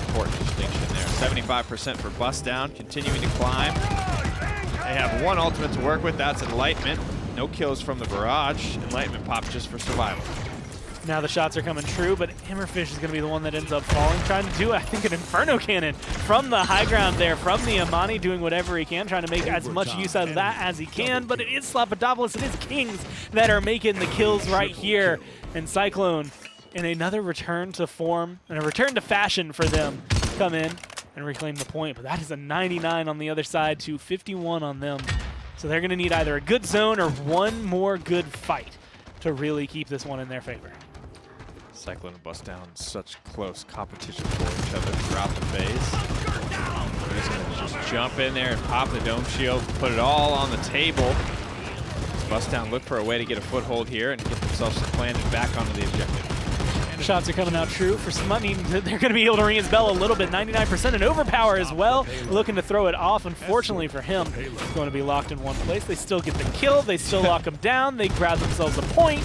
Speaker 4: Important distinction there. 75% for Bustdown, continuing to climb. They have one ultimate to work with. That's Enlightenment. No kills from the Barrage. Enlightenment popped just for survival.
Speaker 3: Now the shots are coming true, but Hammerfish is going to be the one that ends up falling, trying to do, I think, an Inferno Cannon from the high ground there, from the Amani, doing whatever he can, trying to make as much use out of that as he can, but it is Slappadopoulos, it is Kings that are making the kills right here, and Cyclone, in another return to form, and a return to fashion for them, come in and reclaim the point, but that is a 99 on the other side to 51 on them, so they're going to need either a good zone or one more good fight to really keep this one in their favor.
Speaker 4: Cyclone and Bustdown, such close competition for each other throughout the phase. He's going to just jump in there and pop the dome shield, put it all on the table. Bustdown look for a way to get a foothold here and get themselves planted back onto the objective.
Speaker 3: And the shots are coming out true for some. I mean, they're going to be able to ring his bell a little bit. 99% and overpower as well. Looking to throw it off. Unfortunately for him, he's going to be locked in one place. They still get the kill. They still lock him down. They grab themselves a point.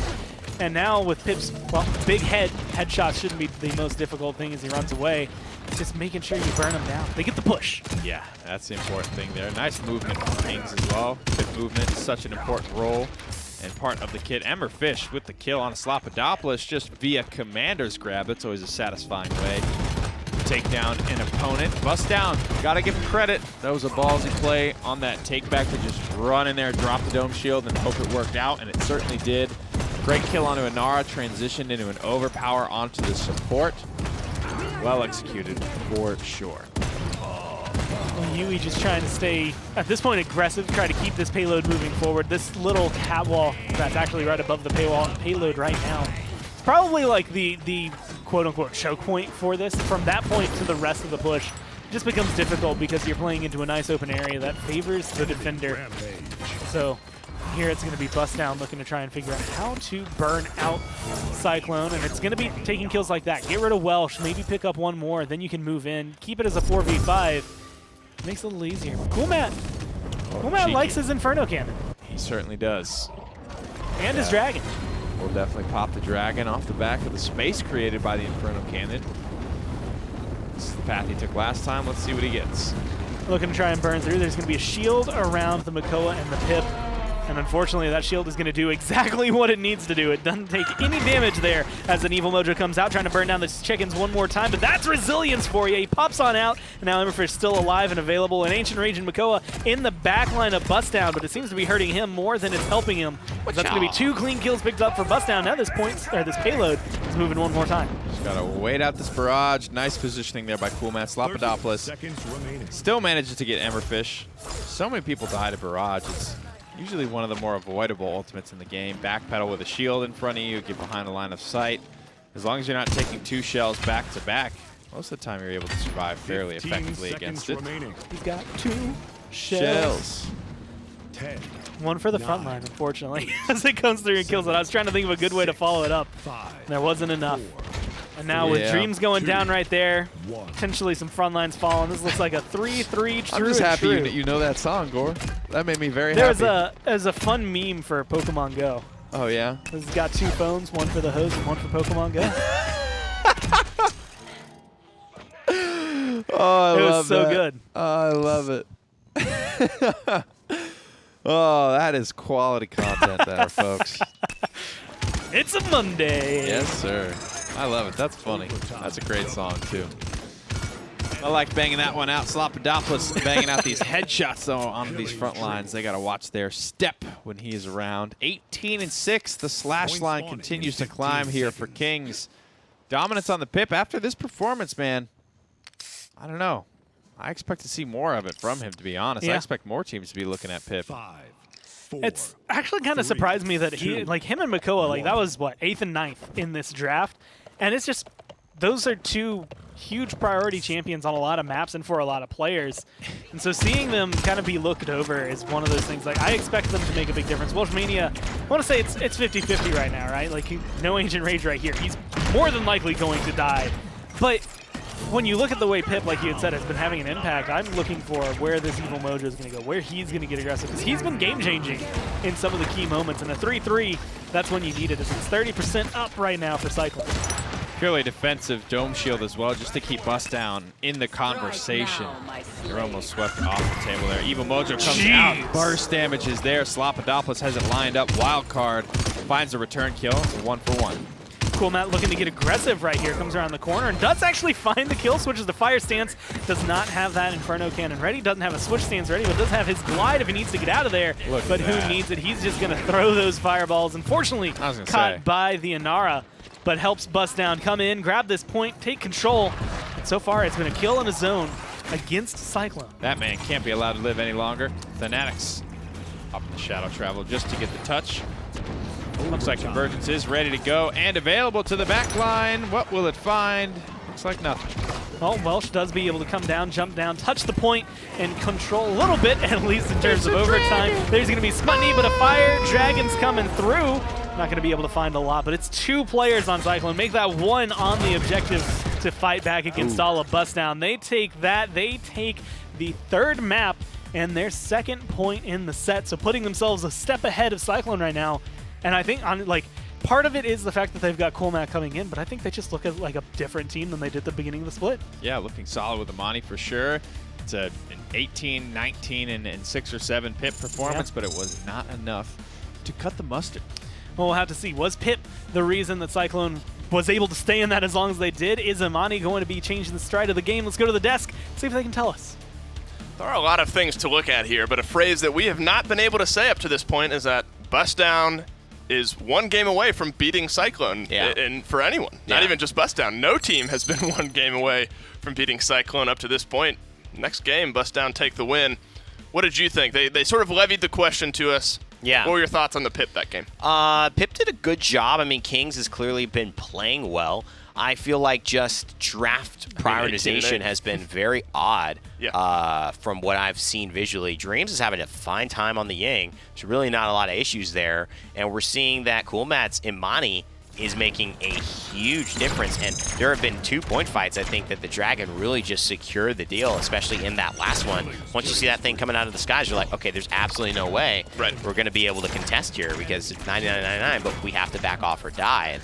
Speaker 3: And now with Pip's, well, big headshot shouldn't be the most difficult thing as he runs away. Just making sure you burn him down. They get the push.
Speaker 4: Yeah, that's the important thing there. Nice movement from Kings as well. Good movement, such an important role and part of the kit. Emmerfish with the kill on Slappadopoulos just via commander's grab. That's always a satisfying way to take down an opponent. Bustdown, gotta give him credit. That was a ballsy play on that take back to just run in there, drop the dome shield, and hope it worked out, and it certainly did. Great kill onto Inara, transitioned into an overpower onto the support. Well executed for sure.
Speaker 3: Well, Yui just trying to stay, at this point, aggressive, try to keep this payload moving forward. This little cat wall that's actually right above the payload right now. It's probably like the quote-unquote choke point for this. From that point to the rest of the push, it just becomes difficult because you're playing into a nice open area that favors the defender. So here it's going to be Bustdown looking to try and figure out how to burn out Cyclone, and it's going to be taking kills like that. Get rid of Welsh, maybe pick up one more, then you can move in. Keep it as a 4v5. Makes it a little easier. Cool Matt likes his Inferno Cannon.
Speaker 4: He certainly does.
Speaker 3: And his Dragon.
Speaker 4: We'll definitely pop the Dragon off the back of the space created by the Inferno Cannon. This is the path he took last time. Let's see what he gets.
Speaker 3: Looking to try and burn through. There's going to be a shield around the Makoa and the Pip. And unfortunately, that shield is going to do exactly what it needs to do. It doesn't take any damage there as an Evil Mojo comes out, trying to burn down the chickens one more time. But that's resilience for you. He pops on out, and now Emberfish still alive and available. An Ancient Rage and Makoa in the back line of Bustdown, but it seems to be hurting him more than it's helping him. That's going to be 2 clean kills picked up for Bustdown. Now this payload is moving one more time.
Speaker 4: Just got to wait out this barrage. Nice positioning there by Coolmat. Slappadopoulos still manages to get Emberfish. So many people die to barrage. It's usually one of the more avoidable ultimates in the game. Backpedal with a shield in front of you, get behind the line of sight. As long as you're not taking 2 shells back to back, most of the time you're able to survive fairly effectively against it.
Speaker 3: He's got 2 shells.
Speaker 5: 10.
Speaker 3: One for the front line, unfortunately, as it comes through and kills it. I was trying to think of a good way to follow it up. There wasn't enough. And now with Dreams going down right there, potentially some front lines falling, this looks like a 3-3 true.
Speaker 4: I'm just happy you know that song, Gore. That made me very happy.
Speaker 3: There's a fun meme for Pokemon Go.
Speaker 4: Oh, yeah?
Speaker 3: This has got 2 phones, one for the host and one for Pokemon Go.
Speaker 4: Oh,
Speaker 3: it was so good.
Speaker 4: Oh, I love it. Oh, that is quality content there, folks.
Speaker 3: It's a Monday.
Speaker 4: Yes, sir. I love it. That's funny. That's a great song, too. I like banging that one out. Slappadopoulos banging out these headshots, though, on these front lines. They got to watch their step when he's around. 18-6. The slash line continues to climb here for Kings. Dominance on the Pip. After this performance, man, I don't know. I expect to see more of it from him, to be honest.
Speaker 3: Yeah.
Speaker 4: I expect more teams to be looking at Pip.
Speaker 5: 5, 4,
Speaker 3: It's actually kind of surprised me that he, like him and Makoa, like that was what, 8th and 9th in this draft, and it's just those are 2 huge priority champions on a lot of maps and for a lot of players, and so seeing them kind of be looked over is one of those things. Like I expect them to make a big difference. Welshmania, I want to say it's 50-50 right now, right? Like no Ancient Rage right here. He's more than likely going to die, but when you look at the way Pip, like you had said, has been having an impact, I'm looking for where this Evil Mojo is going to go, where he's going to get aggressive, because he's been game-changing in some of the key moments. And a 3-3, that's when you need it. It's 30% up right now for Cyclone.
Speaker 4: Purely defensive dome shield as well, just to keep Bustdown in the conversation. They're almost swept off the table there. Evil Mojo comes out, burst damage is there. Slopodopolis has it lined up. Wild card finds a return kill. It's a 1-for-1.
Speaker 3: Cool Matt looking to get aggressive right here, comes around the corner and does actually find the kill, switches to fire stance, does not have that Inferno cannon ready, doesn't have a switch stance ready, but does have his glide if he needs to get out of there. But who needs it? He's just going to throw those fireballs. Unfortunately, caught by the Inara, but helps Bustdown come in, grab this point, take control. And so far, it's been a kill in a zone against Cyclone.
Speaker 4: That man can't be allowed to live any longer. Fanatics up in the shadow travel just to get the touch. Looks like Convergence is ready to go and available to the back line. What will it find? Looks like nothing.
Speaker 3: Well, Welsh does be able to come down, jump down, touch the point, and control a little bit, at least in terms of overtime. There's going to be Sputney, but a fire dragon's coming through. Not going to be able to find a lot, but it's 2 players on Cyclone. Make that 1 on the objective to fight back against all of Bustdown. They take that. They take the 3rd map and their 2nd point in the set, so putting themselves a step ahead of Cyclone right now. And I think part of it is the fact that they've got Cool Matt coming in, but I think they just look at like a different team than they did at the beginning of the split. Yeah,
Speaker 4: looking solid with Amani for sure. It's an 18, 19, and 6 or 7 Pip performance, but it was not enough to cut the mustard.
Speaker 3: Well, we'll have to see. Was Pip the reason that Cyclone was able to stay in that as long as they did? Is Amani going to be changing the stride of the game? Let's go to the desk, see if they can tell us.
Speaker 1: There are a lot of things to look at here, but a phrase that we have not been able to say up to this point is that Bustdown is 1 game away from beating Cyclone, and for anyone, not even just Bustdown. No team has been 1 game away from beating Cyclone up to this point. Next game, Bustdown take the win. What did you think? They sort of levied the question to us.
Speaker 2: Yeah.
Speaker 1: What were your thoughts on the Pip that game?
Speaker 2: Pip did a good job. I mean, Kings has clearly been playing well. I feel like just draft prioritization has been very odd from what I've seen visually. Dreams is having a fine time on the Ying. There's really not a lot of issues there. And we're seeing that Cool Matt's Imani is making a huge difference. And there have been 2-point fights, I think, that the Dragon really just secured the deal, especially in that last one. Once you see that thing coming out of the skies, you're like, okay, there's absolutely no way we're going to be able to contest here because it's 99.99, but we have to back off or die. And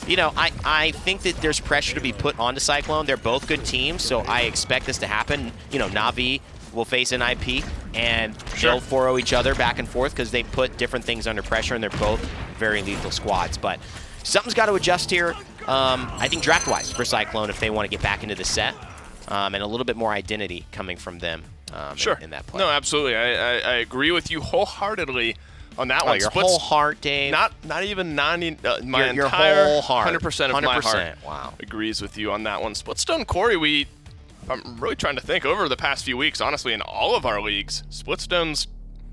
Speaker 2: you know, I think that there's pressure to be put onto Cyclone. They're both good teams, so I expect this to happen. You know, Na'Vi will face an IP, and they'll 4-0 each other back and forth because they put different things under pressure, and they're both very lethal squads. But something's got to adjust here, I think, draft-wise for Cyclone if they want to get back into the set, and a little bit more identity coming from them in that play.
Speaker 1: No, absolutely. I agree with you wholeheartedly on that one.
Speaker 2: Your whole heart, Dave.
Speaker 1: Not even 90. My
Speaker 2: your
Speaker 1: entire
Speaker 2: whole heart.
Speaker 1: 100% of my heart.
Speaker 2: Wow.
Speaker 1: Agrees with you on that one. Splitstone Corey, I'm really trying to think over the past few weeks. Honestly, in all of our leagues, Splitstone's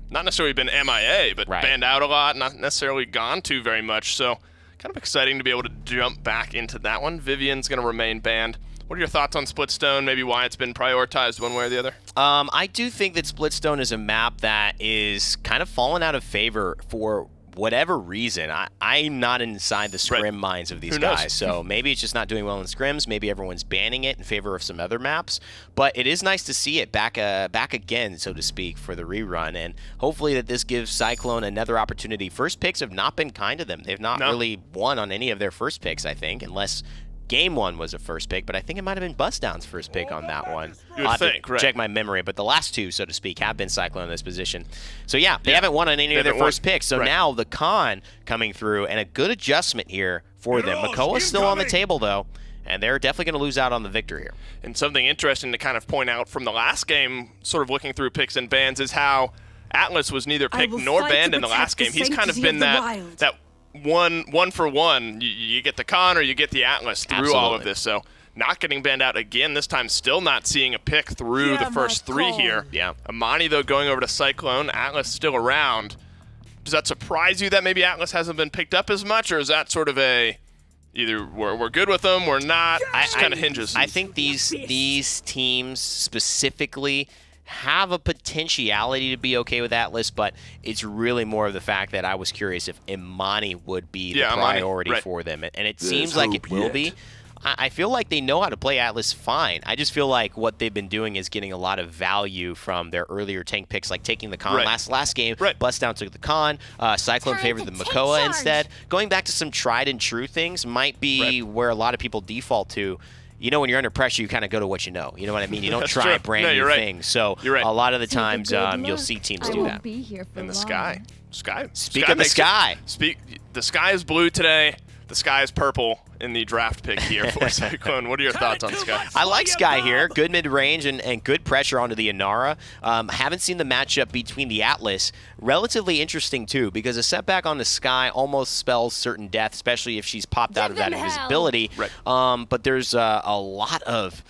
Speaker 1: not necessarily been MIA, but banned out a lot, not necessarily gone to very much. So, kind of exciting to be able to jump back into that one. Vivian's going to remain banned. What are your thoughts on Splitstone? Maybe why it's been prioritized one way or the other?
Speaker 2: I do think that Splitstone is a map that is kind of fallen out of favor for whatever reason. I'm not inside the scrim minds of these guys, so maybe it's just not doing well in scrims. Maybe everyone's banning it in favor of some other maps. But it is nice to see it back again, so to speak, for the rerun, and hopefully that this gives Cyclone another opportunity. First picks have not been kind to them. They've not really won on any of their first picks, I think, unless Game 1 was a first pick, but I think it might have been Bustdown's first pick on that one.
Speaker 1: I'll
Speaker 2: check my memory, but the last 2, so to speak, have been Cyclone in this position. So yeah, they haven't won on any of their first picks. So now the con coming through, and a good adjustment here for them. Makoa's still on the table, though, and they're definitely going to lose out on the victor here. And
Speaker 1: something interesting to kind of point out from the last game, sort of looking through picks and bans, is how Atlas was neither picked nor banned in the last game. He's kind of been that one for one. You get the con or you get the Atlas through all of this. So not getting banned out again this time, still not seeing a pick through the first 3 here. Amani, though, going over to Cyclone. Atlas still around. Does that surprise you that maybe Atlas hasn't been picked up as much, or is that sort of a either we're good with them, we're not? It kind of hinges.
Speaker 2: I think these teams specifically have a potentiality to be okay with Atlas, but it's really more of the fact that I was curious if Imani would be the priority for them, and it seems like it will be. I feel like they know how to play Atlas fine. I just feel like what they've been doing is getting a lot of value from their earlier tank picks, like taking the Khan last game. Bustdown took the Khan. Cyclone favored the Makoa instead. Going back to some tried and true things might be where a lot of people default to. You know, when you're under pressure, you kind of go to what you know. You know what I mean? You don't try brand new things. So a lot of the times you'll see teams do that.
Speaker 1: In the sky.
Speaker 2: Speak of the sky.
Speaker 1: The sky is blue today. The sky is purple in the draft pick here for Cyclone. What are your thoughts on Sky?
Speaker 2: I like Sky here. Good mid-range and good pressure onto the Inara. Haven't seen the matchup between the Atlas. Relatively interesting, too, because a setback on the Sky almost spells certain death, especially if she's popped out of that invisibility. But there's a lot of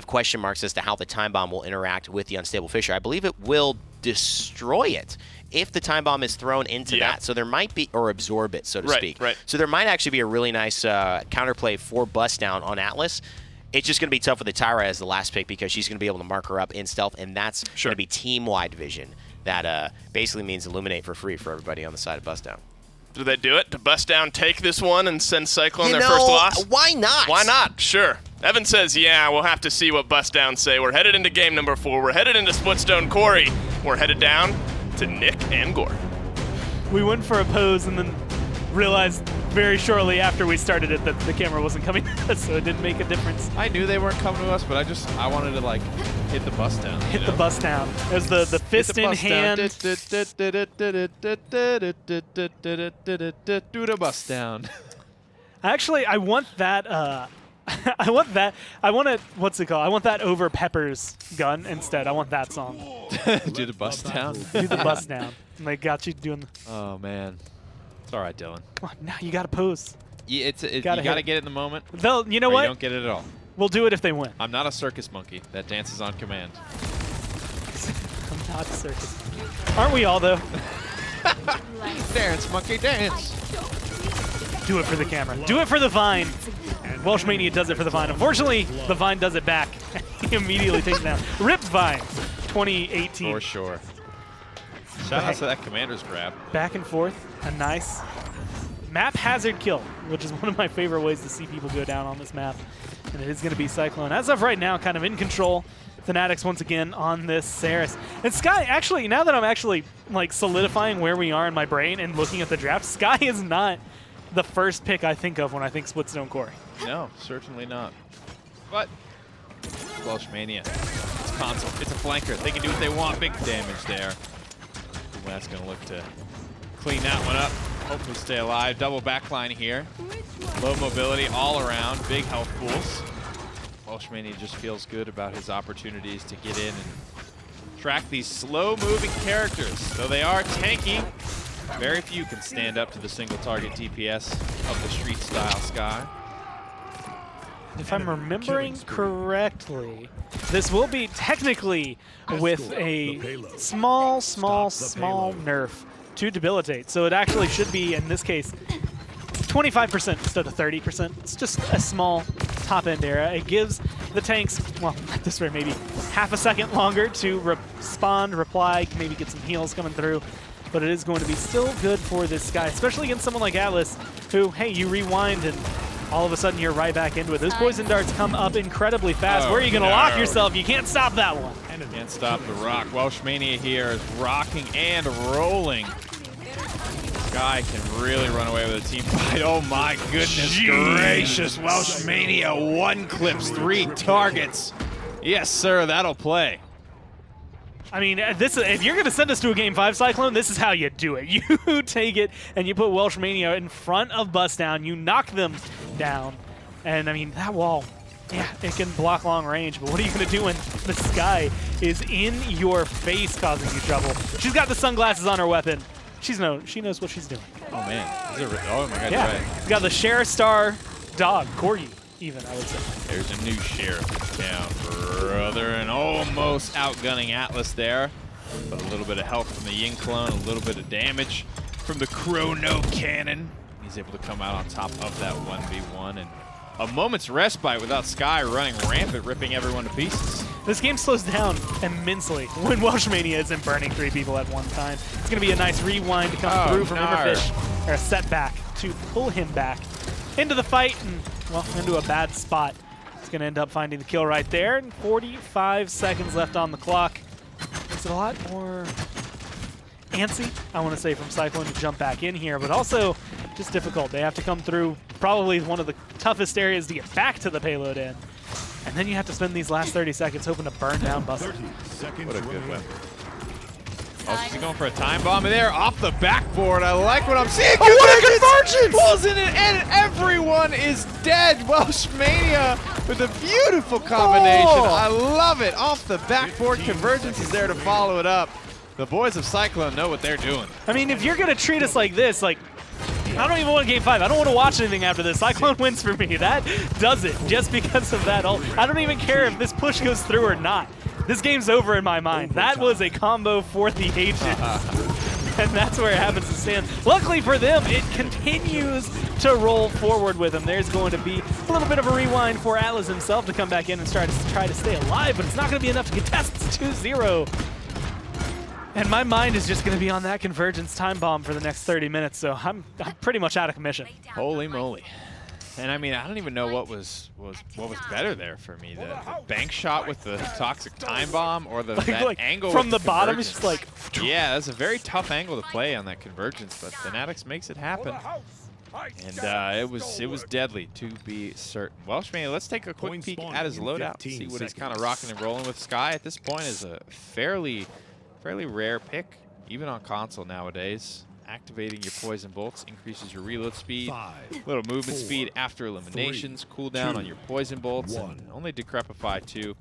Speaker 2: question marks as to how the Time Bomb will interact with the Unstable Fisher. I believe it will destroy it if the Time Bomb is thrown into that. So there might be, or absorb it, so to speak. So there might actually be a really nice counterplay for Bustdown on Atlas. It's just going to be tough with the Tyra as the last pick because she's going to be able to mark her up in stealth, and that's going to be team-wide vision. That basically means Illuminate for free for everybody on the side of Bustdown.
Speaker 1: Do they do it? Do Bustdown take this one and send Cyclone their first loss?
Speaker 2: Why not?
Speaker 1: Why not? Sure. Evan says, yeah, we'll have to see what Bustdown say. We're headed into game number 4. We're headed into Splitstone Quarry. We're headed down to Nick and Gore.
Speaker 3: We went for a pose and then realized very shortly after we started it that the camera wasn't coming to us, so it didn't make a difference.
Speaker 4: I knew they weren't coming to us, but I wanted to like hit the bus down.
Speaker 3: Hit the bus down. There's the fist in hand.
Speaker 4: Do the bus down.
Speaker 3: Actually, I want that. I want that. I want it. What's it called? I want that over Pepper's gun instead. I want that song.
Speaker 4: Do the bus down.
Speaker 3: Do the bus down. And they got you doing.
Speaker 4: Oh man, it's all right, Dylan.
Speaker 3: Come on, now you got to pose.
Speaker 4: Yeah, you gotta get it in the moment.
Speaker 3: You know what?
Speaker 4: You don't get it at all.
Speaker 3: We'll do it if they win.
Speaker 4: I'm not a circus monkey that dances on command.
Speaker 3: I'm not a circus. Aren't we all though?
Speaker 4: Dance, monkey, dance.
Speaker 3: Do it for the camera. Do it for the Vine. Welsh Mania does it for the Vine. Unfortunately, the Vine does it back. He immediately takes it down. Ripped Vine, 2018.
Speaker 4: For sure. Shout out to that commander's grab.
Speaker 3: Back and forth, a nice map hazard kill, which is one of my favorite ways to see people go down on this map. And it is going to be Cyclone. As of right now, kind of in control. Fanatics once again on this Saris. And Sky, actually, now that I'm actually like solidifying where we are in my brain and looking at the draft, Sky is not the first pick I think of when I think Splitstone Quarry.
Speaker 4: No, certainly not. But Welsh Mania, it's console, it's a flanker. They can do what they want. Big damage there. That's going to look to clean that one up. Hopefully stay alive. Double backline here. Low mobility all around. Big health pools. Welsh Mania just feels good about his opportunities to get in and track these slow-moving characters. Though they are tanky, very few can stand up to the single target DPS of the street style Sky.
Speaker 3: If I'm remembering correctly, this will be technically with a small nerf to debilitate. So it actually should be, in this case, 25% instead of 30%. It's just a small top-end era. It gives the tanks, well, this way maybe half a second longer to respond, reply, maybe get some heals coming through. But it is going to be still good for this guy, especially against someone like Atlas, who, hey, you rewind and all of a sudden you're right back into it. Those poison darts come up incredibly fast. Where are you going to lock yourself? You can't stop that one.
Speaker 4: Can't stop the rock. Welsh Mania here is rocking and rolling. Sky can really run away with a team fight. Oh my goodness gracious. Welsh Mania 1 clips 3 targets. Yes, sir, that'll play.
Speaker 3: I mean, if you're going to send us to a Game 5, Cyclone, this is how you do it. You take it and you put Welsh Mania in front of Bustdown. You knock them down. And, I mean, that wall, yeah, it can block long range. But what are you going to do when the Sky is in your face causing you trouble? She's got the sunglasses on her weapon. She knows what she's doing.
Speaker 4: Oh, man. Oh, my God,
Speaker 3: yeah.
Speaker 4: you're right.
Speaker 3: She's got the Sheriff Star dog, Corgi. Even, I would say.
Speaker 4: There's a new sheriff in town, brother, and almost outgunning Atlas there. But a little bit of help from the Yin clone, a little bit of damage from the Chrono Cannon. He's able to come out on top of that 1v1, and a moment's respite without Sky running rampant, ripping everyone to pieces.
Speaker 3: This game slows down immensely when Welsh Mania isn't burning 3 people at one time. It's going to be a nice rewind to come through from Immerfish, or a setback to pull him back into the fight, and well, into a bad spot. He's going to end up finding the kill right there. And 45 seconds left on the clock. Makes it a lot more antsy, I want to say, from Cyclone to jump back in here, but also just difficult. They have to come through probably one of the toughest areas to get back to the payload in. And then you have to spend these last 30 seconds hoping to burn down Bustdown.
Speaker 4: What a good weapon. Oh, she's going for a time bomb there off the backboard. I like what I'm seeing. Oh, what a convergence! Pulls in it, and everyone is dead. Welsh Mania with a beautiful combination. I love it. Off the backboard, convergence is there to follow it up. The boys of Cyclone know what they're doing.
Speaker 3: I mean, if you're going to treat us like this, like, I don't even want Game 5. I don't want to watch anything after this. Cyclone wins for me. That does it just because of that. I don't even care if this push goes through or not. This game's over in my mind. That was a combo for the ages. And that's where it happens to stand. Luckily for them, it continues to roll forward with them. There's going to be a little bit of a rewind for Atlas himself to come back in and try to stay alive, but it's not going to be enough to contest. It's 2-0. And my mind is just going to be on that convergence time bomb for the next 30 minutes, so I'm pretty much out of commission.
Speaker 4: Holy moly. And I mean, I don't even know what was better there for me. The bank shot with the toxic time bomb or that angle
Speaker 3: from the
Speaker 4: with
Speaker 3: bottom. It's just like,
Speaker 4: yeah, that's a very tough angle to play on that convergence, but Fanatics makes it happen. And it was deadly, to be certain. Welshman, let's take a quick peek at his loadout, see what he's kind of rocking and rolling with. Sky at this point is a fairly rare pick, even on console nowadays. Activating your poison bolts increases your reload speed, little movement speed after eliminations, cooldown on your poison bolts, and only decrepify too.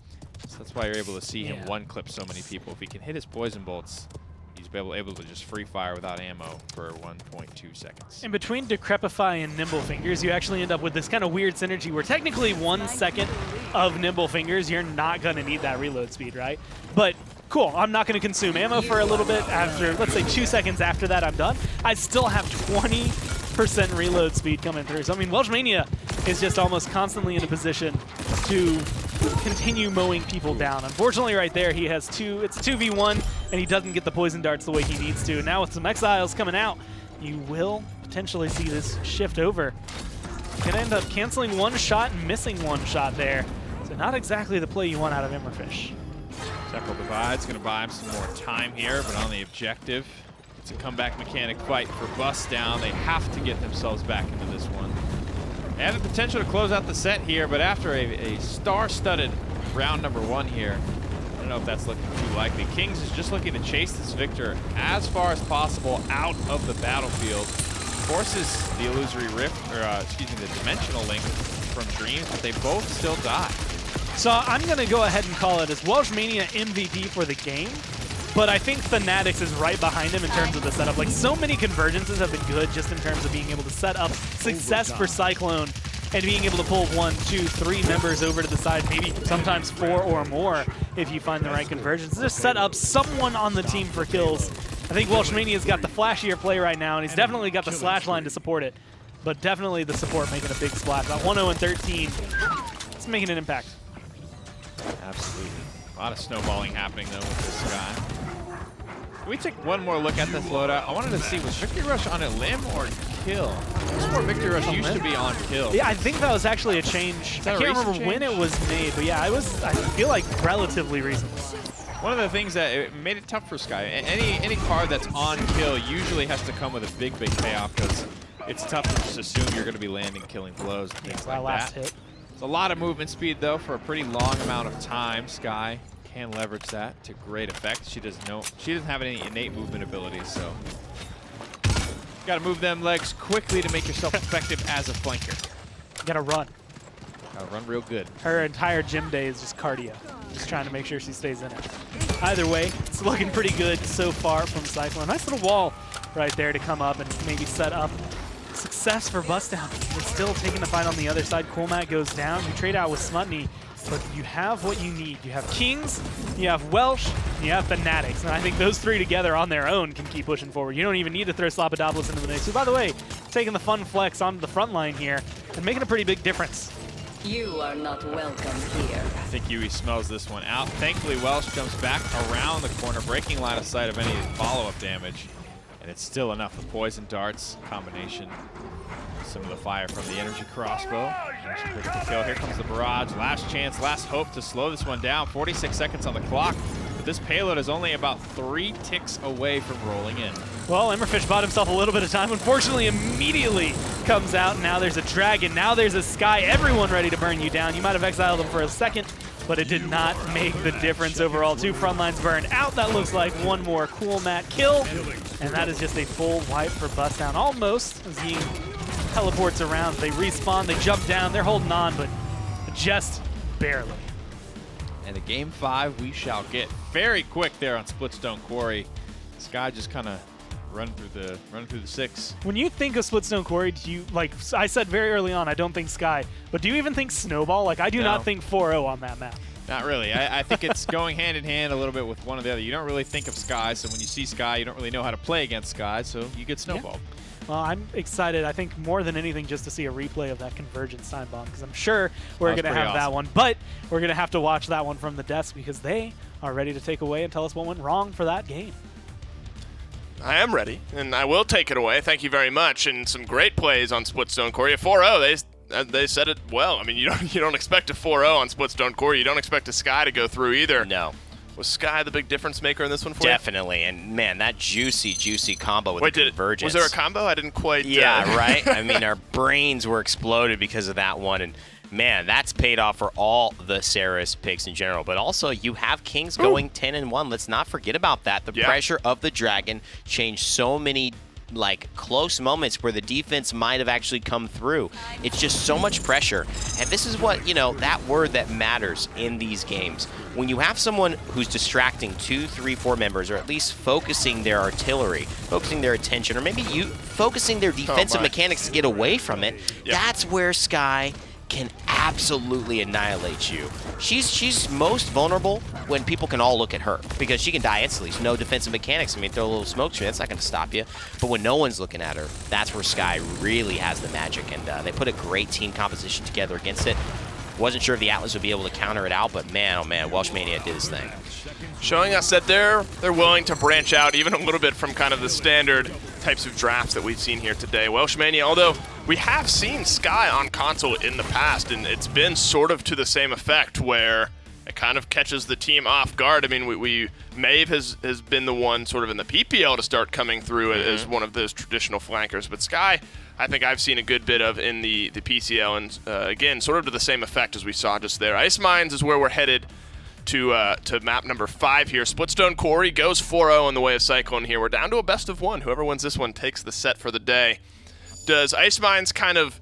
Speaker 4: So that's why you're able to see him one clip so many people. If he can hit his poison bolts, he's able to just free fire without ammo for 1.2 seconds.
Speaker 3: In between Decrepify and Nimble Fingers, you actually end up with this kind of weird synergy where technically 1 second of Nimble Fingers, you're not going to need that reload speed, right? But cool, I'm not going to consume ammo for a little bit. After, let's say 2 seconds after that, I'm done. I still have 20% reload speed coming through. So, I mean, Welshmania is just almost constantly in a position to continue mowing people down. Unfortunately, right there, he has it's a 2v1, and he doesn't get the poison darts the way he needs to. Now with some exiles coming out, you will potentially see this shift over. Gonna end up canceling one shot and missing one shot there. So not exactly the play you want out of Emmerfish.
Speaker 4: Several divides, gonna buy him some more time here, but on the objective, it's a comeback mechanic fight for Bustdown. They have to get themselves back into this one. They have the potential to close out the set here, but after a star-studded round number 1 here, I don't know if that's looking too likely. Kings is just looking to chase this victor as far as possible out of the battlefield. Forces the illusory rift, or excuse me, the dimensional link from Dreams, but they both still die.
Speaker 3: So I'm going to go ahead and call it as Welshmania MVP for the game, but I think Fanatics is right behind him in terms of the setup. Like, so many convergences have been good just in terms of being able to set up success for Cyclone and being able to pull 1, 2, 3 members over to the side, maybe sometimes 4 or more if you find the right convergence. Just set up someone on the team for kills. I think Welshmania's got the flashier play right now, and he's definitely got the slash line to support it, but definitely the support making a big splash. About 1-0-13, it's making an impact.
Speaker 4: Absolutely. A lot of snowballing happening, though, with this guy. Can we take one more look at this loadout? I wanted to see, was Victory Rush on a limb or kill? This more Victory Rush used to be on kill.
Speaker 3: Yeah, I think that was actually a change. I can't remember when it was made, but yeah, I feel like relatively recently.
Speaker 4: One of the things that it made it tough for Sky, any card that's on kill usually has to come with a big payoff, because it's tough to just assume you're going to be landing killing blows and things like
Speaker 3: last
Speaker 4: that.
Speaker 3: hit.
Speaker 4: It's a lot of movement speed, though, for a pretty long amount of time. Sky can leverage that to great effect. She doesn't have any innate movement abilities, so you got to move them legs quickly to make yourself effective as a flanker.
Speaker 3: You gotta run.
Speaker 4: Gotta run real good.
Speaker 3: Her entire gym day is just cardio, just trying to make sure she stays in it. Either way, it's looking pretty good so far from Cyclone. Nice little wall right there to come up and maybe set up success for Bustdown. They're still taking the fight on the other side. Coolmat goes down. You trade out with Smutney, but you have what you need. You have Kings, you have Welsh, and you have Fanatics. And I think those 3 together on their own can keep pushing forward. You don't even need to throw Slappadopoulos into the mix. Who, by the way, taking the fun flex onto the front line here and making a pretty big difference.
Speaker 6: You are not welcome here.
Speaker 4: I think Yui smells this one out. Thankfully, Welsh comes back around the corner, breaking line of sight of any follow-up damage. And it's still enough. The poison darts combination some of the fire from the energy crossbow. Critical kill. Here comes the barrage. Last chance, last hope to slow this one down. 46 seconds on the clock. But this payload is only about 3 ticks away from rolling in.
Speaker 3: Well, Emberfish bought himself a little bit of time. Unfortunately, immediately comes out. Now there's a dragon. Now there's a sky. Everyone ready to burn you down. You might have exiled him for a second, but it did not make the difference overall. 2 front lines burned out. That looks like one more cool mat kill. And that is just a full wipe for Bustdown. Almost, as he teleports around. They respawn, they jump down, they're holding on, but just barely.
Speaker 4: And a game 5 we shall get very quick there on Splitstone Quarry. Sky just kind of run through the 6.
Speaker 3: When you think of Splitstone Quarry, do you, like I said very early on, I don't think Sky, but do you even think Snowball? Like, I do not think 4-0 on that map.
Speaker 4: Not really. I think it's going hand in hand a little bit with one or the other. You don't really think of Sky, so when you see Sky, you don't really know how to play against Sky, so you get snowballed.
Speaker 3: Yeah. Well, I'm excited, I think, more than anything, just to see a replay of that Convergence time bomb, because I'm sure we're going to have that one. But we're going to have to watch that one from the desk, because they are ready to take away and tell us what went wrong for that game.
Speaker 1: I am ready, and I will take it away. Thank you very much. And some great plays on Splitstone Quarry. 4-0, they said it well. I mean, you don't expect a 4-0 on Splitstone Quarry. You don't expect a Sky to go through either.
Speaker 2: No.
Speaker 1: Was Sky the big difference maker in this one for you?
Speaker 2: Definitely, and man, that juicy combo with the Convergence.
Speaker 1: Was there a combo? I didn't quite...
Speaker 2: Yeah, right? I mean, our brains were exploded because of that one, and man, that's paid off for all the Saris picks in general. But also, you have Kings going 10-1. Let's not forget about that. The pressure of the Dragon changed so many close moments where the defense might have actually come through. It's just so much pressure. And this is what, that word that matters in these games. When you have someone who's distracting 2, 3, 4 members, or at least focusing their artillery, focusing their attention, or maybe focusing their defensive mechanics to get away from it, that's where Sky can absolutely annihilate you. She's most vulnerable when people can all look at her, because she can die instantly. There's no defensive mechanics. I mean, throw a little smoke screen, that's not going to stop you. But when no one's looking at her, that's where Sky really has the magic, and they put a great team composition together against it. Wasn't sure if the Atlas would be able to counter it out, but man, oh man, Welshmania did his thing.
Speaker 1: Showing us that they're willing to branch out even a little bit from kind of the standard types of drafts that we've seen here today. Welshmania, although we have seen Sky on console in the past, and it's been sort of to the same effect where it kind of catches the team off guard. I mean, Maeve has been the one sort of in the PPL to start coming through as one of those traditional flankers, but Sky, I think I've seen a good bit of in the PCL, and again, sort of to the same effect as we saw just there. Ice Mines is where we're headed to map number 5 here. Splitstone Quarry goes 4-0 in the way of Cyclone here. We're down to a best of 1. Whoever wins this one takes the set for the day. Does Ice Mines kind of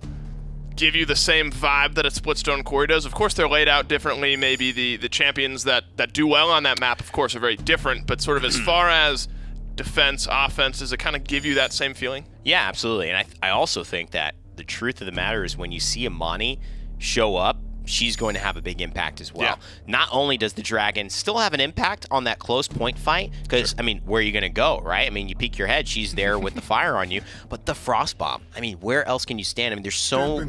Speaker 1: give you the same vibe that a Splitstone Quarry does? Of course, they're laid out differently. Maybe the champions that do well on that map, of course, are very different, but sort of as far as defense, offense, does it kind of give you that same feeling?
Speaker 2: Yeah, absolutely. And I also think that the truth of the matter is when you see Imani show up, she's going to have a big impact as well.
Speaker 1: Yeah.
Speaker 2: Not only does the Dragon still have an impact on that close point fight, because, I mean, where are you going to go, right? I mean, you peek your head, she's there with the fire on you, but the Frost Bomb, I mean, where else can you stand? I mean, there's so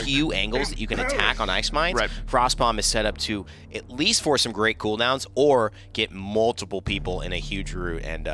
Speaker 2: few angles that you can attack on Ice Mines.
Speaker 1: Right.
Speaker 2: Frost Bomb is set up to at least force some great cooldowns or get multiple people in a huge route and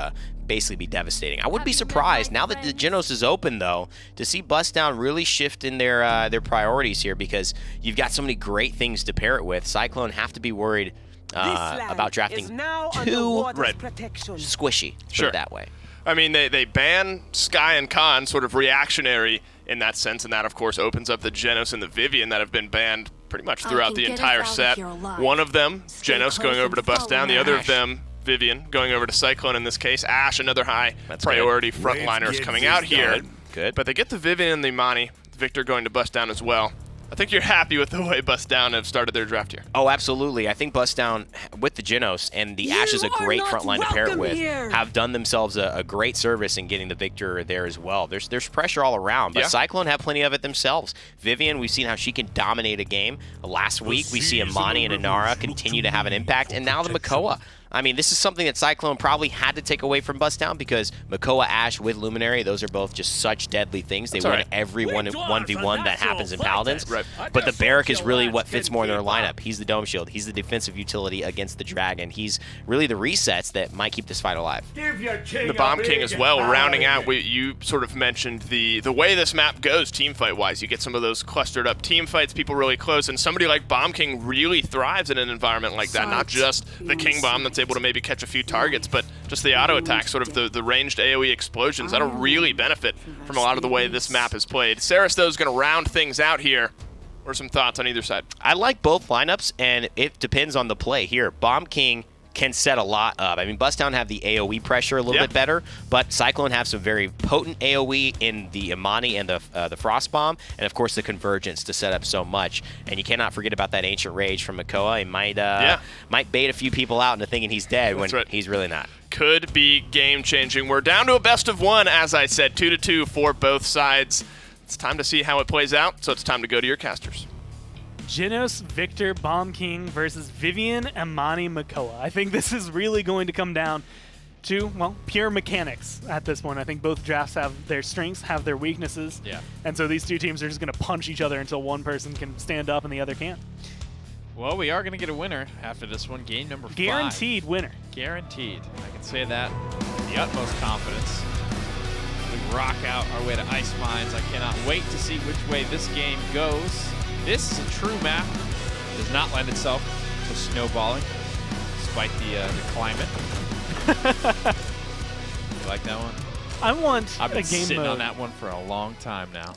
Speaker 2: basically be devastating. I would be surprised, now that the Genos is open, though, to see Bustdown really shift in their priorities here, because you've got so many great things to pair it with. Cyclone have to be worried about drafting too squishy, put it that way.
Speaker 1: I mean, they ban Sky and Khan, sort of reactionary in that sense, and that, of course, opens up the Genos and the Vivian that have been banned pretty much throughout the entire set. One of them, Genos, going over to Bustdown. The other of them, Vivian, going over to Cyclone in this case. Ash, another high priority frontliners coming out here.
Speaker 2: Good.
Speaker 1: But they get the Vivian and the Imani. Victor going to Bustdown as well. I think you're happy with the way Bustdown have started their draft here.
Speaker 2: Oh, absolutely. I think Bustdown, with the Genos, and the Ash is a great front line to pair it with, have done themselves a great service in getting the Victor there as well. There's pressure all around, but Cyclone have plenty of it themselves. Vivian, we've seen how she can dominate a game. Last week, we see Imani and Inara continue to have an impact, and now the Makoa. I mean, this is something that Cyclone probably had to take away from Bustdown because Makoa Ashe with Luminary, those are both just such deadly things. They win every 1v1 that happens in Paladins.
Speaker 1: Right.
Speaker 2: But the Barrack is really what fits more in their lineup. He's the Dome Shield. He's the defensive utility against the Dragon. He's really the resets that might keep this fight alive.
Speaker 1: The Bomb King as well, rounding out what you sort of mentioned, the way this map goes team fight wise. You get some of those clustered up team fights, people really close, and somebody like Bomb King really thrives in an environment like that. Not just the King Bomb that's able to maybe catch a few targets, but just the auto attack, sort of the ranged AoE explosions. That'll really benefit from a lot of the way this map is played. Saris, though, is going to round things out here. What are some thoughts on either side?
Speaker 2: I like both lineups, and it depends on the play here. Bomb King can set a lot up. I mean, Bustdown have the AoE pressure a little bit better, but Cyclone have some very potent AoE in the Imani and the Frost Bomb, and of course the Convergence to set up so much. And you cannot forget about that Ancient Rage from Makoa. He might bait a few people out into thinking he's dead when he's really not.
Speaker 1: Could be game-changing. We're down to a best-of-1, as I said, 2-2 for both sides. It's time to see how it plays out, so it's time to go to your casters.
Speaker 3: Genos, Victor, Bomb King versus Vivian, Imani, Makoa. I think this is really going to come down to, well, pure mechanics at this point. I think both drafts have their strengths, have their weaknesses.
Speaker 4: Yeah.
Speaker 3: And so these two teams are just going to punch each other until one person can stand up and the other can't.
Speaker 4: Well, we are going to get a winner after this one. Game number 5.
Speaker 3: Guaranteed winner.
Speaker 4: Guaranteed. I can say that with the utmost confidence. We rock out our way to Ice Mines. I cannot wait to see which way this game goes. This is a true map. It does not lend itself to snowballing, despite the climate. You like that one?
Speaker 3: I want
Speaker 4: I've been
Speaker 3: a game
Speaker 4: sitting
Speaker 3: mode.
Speaker 4: on that one for a long time now.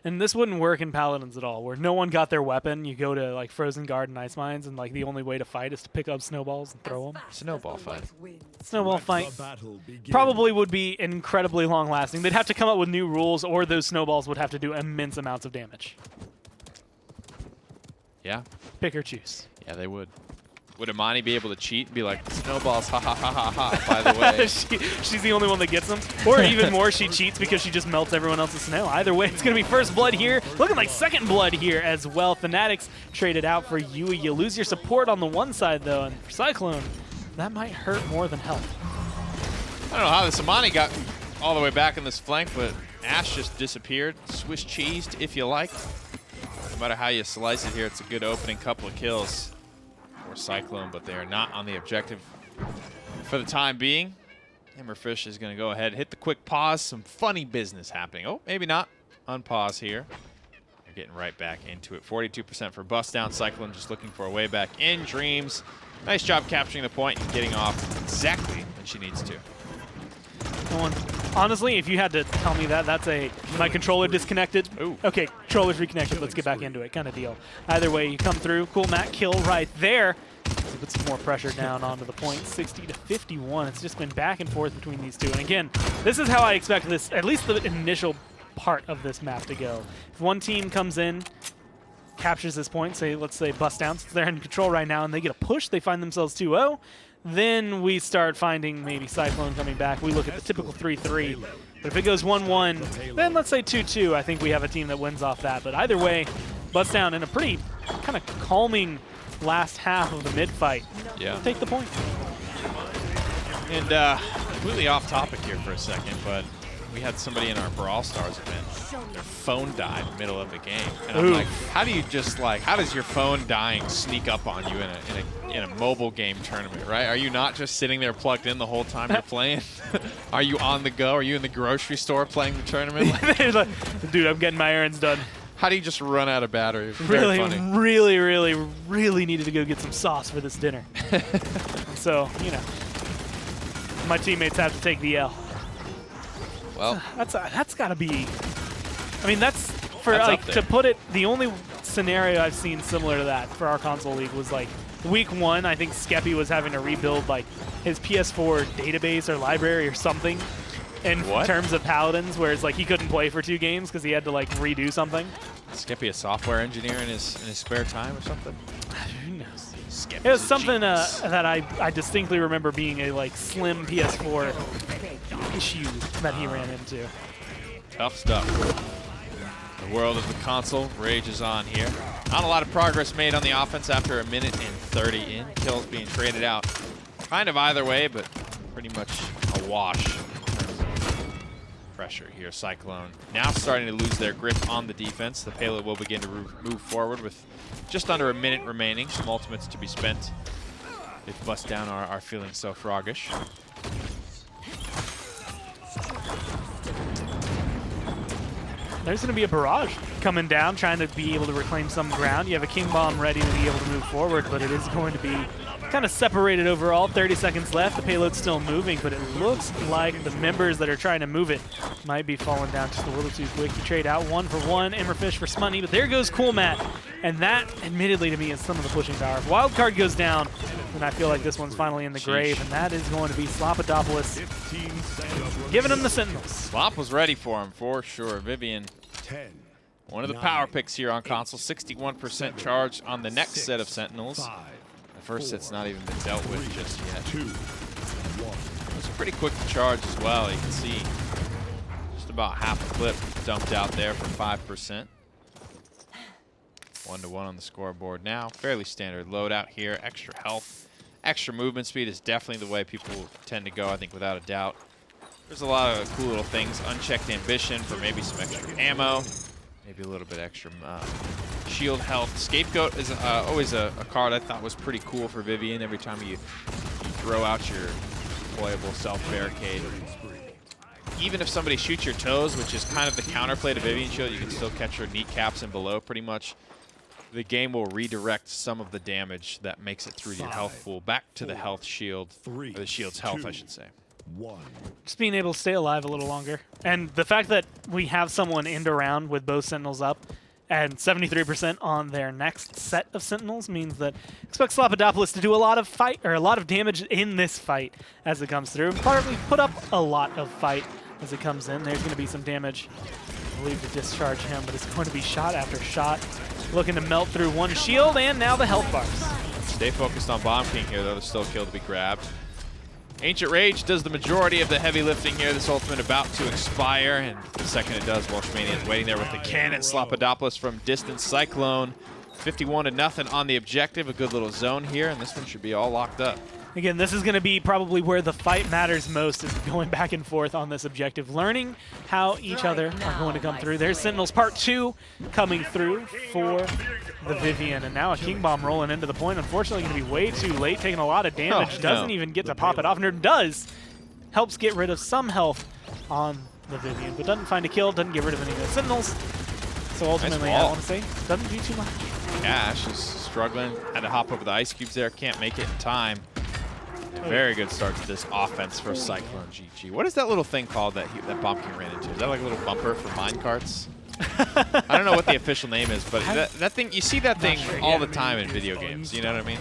Speaker 3: And this wouldn't work in Paladins at all, where no one got their weapon. You go to like Frozen Garden, Ice Mines, and like the only way to fight is to pick up snowballs and throw them.
Speaker 4: Snowball fight.
Speaker 3: Snowball fight probably would be incredibly long lasting. They'd have to come up with new rules, or those snowballs would have to do immense amounts of damage.
Speaker 4: Yeah.
Speaker 3: Pick or choose.
Speaker 4: Yeah, they would. Would Imani be able to cheat and be like, snowballs, ha ha ha ha ha, by the way?
Speaker 3: She's the only one that gets them. Or even more, she cheats because she just melts everyone else's snow. Either way, it's going to be first blood here. Looking like second blood here as well. Fanatics traded out for Yui. You lose your support on the one side, though, and for Cyclone, that might hurt more than help.
Speaker 4: I don't know how this Imani got all the way back in this flank, but Ashe just disappeared. Swiss cheesed, if you like. No matter how you slice it here, it's a good opening couple of kills for Cyclone, but they are not on the objective for the time being. Hammerfish is going to go ahead, hit the quick pause. Some funny business happening. Oh, maybe not. Unpause here. They're getting right back into it. 42% for Bustdown. Cyclone just looking for a way back in. Dreams. Nice job capturing the point and getting off exactly when she needs to.
Speaker 3: Honestly, if you had to tell me that, that's my controller disconnected.
Speaker 4: Ooh.
Speaker 3: Okay, controller's reconnected. Let's get back into it kind of deal. Either way, you come through. Cool Matt kill right there. Put some more pressure down onto the point. 60 to 51. It's just been back and forth between these two. And again, this is how I expect this, at least the initial part of this map to go. If one team comes in, captures this point, let's say Bustdown, since they're in control right now, and they get a push, they find themselves 2-0. Then we start finding maybe Cyclone coming back. We look at the typical 3-3. But if it goes 1-1, then let's say 2-2. I think we have a team that wins off that. But either way, Bustdown in a pretty kind of calming last half of the mid-fight.
Speaker 4: Yeah.
Speaker 3: Take the point.
Speaker 4: And completely off topic here for a second, but we had somebody in our Brawl Stars event. Their phone died in the middle of the game. And I'm like, how do you just how does your phone dying sneak up on you in a mobile game tournament, right? Are you not just sitting there plugged in the whole time you're playing? Are you on the go? Are you in the grocery store playing the tournament?
Speaker 3: Dude, I'm getting my errands done.
Speaker 4: How do you just run out of battery? It's
Speaker 3: Really,
Speaker 4: very funny.
Speaker 3: really needed to go get some sauce for this dinner. So, my teammates have to take the L.
Speaker 4: Well,
Speaker 3: That's got to be. I mean, that's
Speaker 4: up there.
Speaker 3: to put it. The only scenario I've seen similar to that for our console league was week 1. I think Skeppy was having to rebuild his PS4 database or library or something. In terms of Paladins, where it's he couldn't play for 2 games because he had to redo something.
Speaker 4: Skeppy a software engineer in his spare time or something?
Speaker 3: Who knows?
Speaker 4: Skeppy's
Speaker 3: It was
Speaker 4: a
Speaker 3: something
Speaker 4: genius.
Speaker 3: that I distinctly remember being a slim PS4 issue that he ran into.
Speaker 4: Tough stuff. The world of the console rages on here. Not a lot of progress made on the offense after a minute and 30 in. Kills being traded out kind of either way, but pretty much a wash in terms of pressure here. Cyclone now starting to lose their grip on the defense. The payload will begin to move forward with just under a minute remaining. Some ultimates to be spent if Bustdown are feeling so froggish.
Speaker 3: There's going to be a barrage coming down, trying to be able to reclaim some ground. You have a King Bomb ready to be able to move forward, but it is going to be kind of separated overall. 30 seconds left. The payload's still moving, but it looks like the members that are trying to move it might be falling down just a little too quick. You trade out 1 for 1, Emmerfish for Smunny, but there goes Cool Matt. And that, admittedly to me, is some of the pushing power. If Wildcard goes down, then I feel like this one's finally in the grave, and that is going to be Slopodopoulos giving him the Sentinels.
Speaker 4: Slop was ready for him, for sure. Vivian,
Speaker 5: 10.
Speaker 4: one of the power picks here on console. 61% charge on the next set of Sentinels.
Speaker 5: 5,
Speaker 4: The first set's not even been dealt with just yet.
Speaker 5: 2, 1.
Speaker 4: It was pretty quick to charge as well. You can see just about half a clip dumped out there for 5%. 1-1 on the scoreboard now. Fairly standard loadout here. Extra health, extra movement speed is definitely the way people tend to go, I think, without a doubt. There's a lot of cool little things. Unchecked ambition for maybe some extra ammo, maybe a little bit extra shield health. Scapegoat is always a card I thought was pretty cool for Vivian. Every time you throw out your deployable self-barricade, even if somebody shoots your toes, which is kind of the counterplay to Vivian Shield, you can still catch her kneecaps and below pretty much. The game will redirect some of the damage that makes it through to your health pool back to the health shield, or the shield's health, I should say.
Speaker 5: 1.
Speaker 3: Just being able to stay alive a little longer. And the fact that we have someone end around with both Sentinels up and 73% on their next set of Sentinels means that expect Slopodopoulos to do a lot of fight, or a lot of damage in this fight as it comes through. Partly put up a lot of fight as it comes in. There's going to be some damage, I believe, to discharge him, but it's going to be shot after shot. Looking to melt through one shield, and now the health bars.
Speaker 4: Stay focused on Bomb King here, though. There's still a kill to be grabbed. Ancient Rage does the majority of the heavy lifting here. This ultimate about to expire, and the second it does, Welshmania is waiting there with the cannon. Slopodopoulos from distance. Cyclone 51-0 on the objective. A good little zone here, and this one should be all locked up.
Speaker 3: Again, this is going to be probably where the fight matters most, is going back and forth on this objective, learning how each other are going to come through. There's Sentinels Part 2 coming through for the Vivian, and now a King Bomb rolling into the point. Unfortunately, going to be way too late, taking a lot of damage. Doesn't even get to pop it off, and does. Helps get rid of some health on the Vivian, but doesn't find a kill, doesn't get rid of any of the Sentinels. So ultimately,
Speaker 4: Nice
Speaker 3: I want to say, doesn't do too much.
Speaker 4: Ash is struggling. Had to hop over the ice cubes there. Can't make it in time. A very good start to this offense for CycloneGG. What is that little thing called that Bomb King ran into? Is that like a little bumper for minecarts? I don't know what the official name is, but that thing, you see that thing all the time in video games. You know what I mean?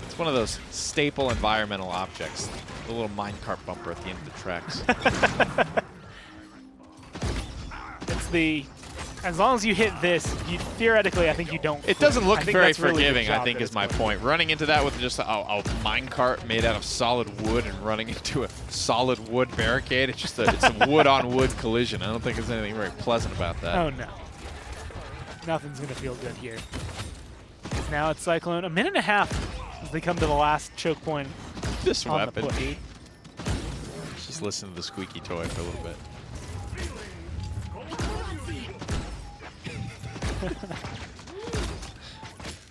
Speaker 4: It's one of those staple environmental objects. The little minecart bumper at the end of the tracks.
Speaker 3: It's the... As long as you hit this, theoretically, I think you don't.
Speaker 4: It doesn't look very
Speaker 3: really
Speaker 4: forgiving, I think, is my point. Running into that with just a minecart made out of solid wood and running into a solid wood barricade, it's a wood-on-wood collision. I don't think there's anything very pleasant about that.
Speaker 3: Oh, no. Nothing's going to feel good here. Now it's Cyclone. A minute and a half as they come to the last choke point.
Speaker 4: This
Speaker 3: on
Speaker 4: weapon.
Speaker 3: The push.
Speaker 4: Just listen to the squeaky toy for a little bit.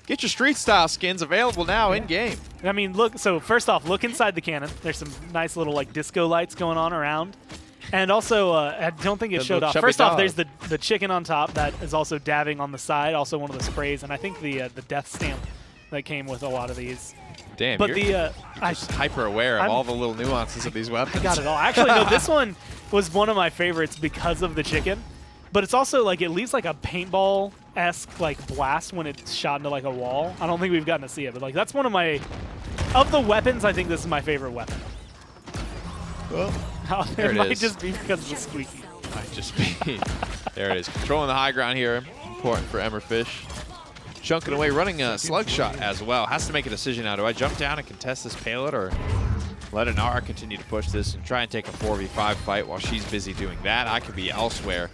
Speaker 4: Get your street style skins available now in game.
Speaker 3: I mean, look. So first off, look inside the cannon. There's some nice little like disco lights going on around, and also I don't think it showed off. First off, there's the chicken on top that is also dabbing on the side. Also one of the sprays, and I think the death stamp that came with a lot of these.
Speaker 4: Damn,
Speaker 3: but
Speaker 4: you're just hyper aware of all the little nuances of these weapons.
Speaker 3: I got it all. Actually, no. This one was one of my favorites because of the chicken. But it's also like it leaves like a paintball-esque like blast when it's shot into like a wall. I don't think we've gotten to see it, but like that's one of my of the weapons. I think this is my favorite weapon.
Speaker 4: Well,
Speaker 3: it might just be because of the squeaky.
Speaker 4: Might just be. There it is. Controlling the high ground here. Important for Emmerfish. Chunking away, running a slug shot as well. Has to make a decision now. Do I jump down and contest this payload, or let Inara continue to push this and try and take a 4v5 fight while she's busy doing that? I could be elsewhere.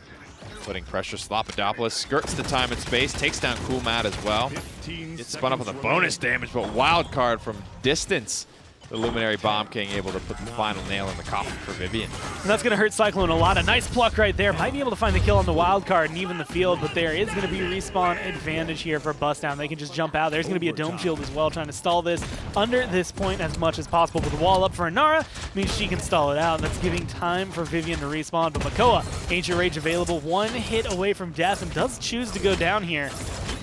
Speaker 4: Putting pressure. Slopodopoulos skirts the time and space, takes down Cool Matt as well. Gets spun up on the bonus damage, but wild card from distance the Luminary Bomb King able to put the final nail in the coffin for Vivian.
Speaker 3: And that's going to hurt Cyclone a lot. A nice pluck right there. Might be able to find the kill on the wild card and even the field, but there is going to be respawn advantage here for Bustdown. They can just jump out. There's going to be a dome shield as well, trying to stall this under this point as much as possible. With the wall up for Inara means she can stall it out. That's giving time for Vivian to respawn. But Makoa, Ancient Rage available, one hit away from death and does choose to go down here.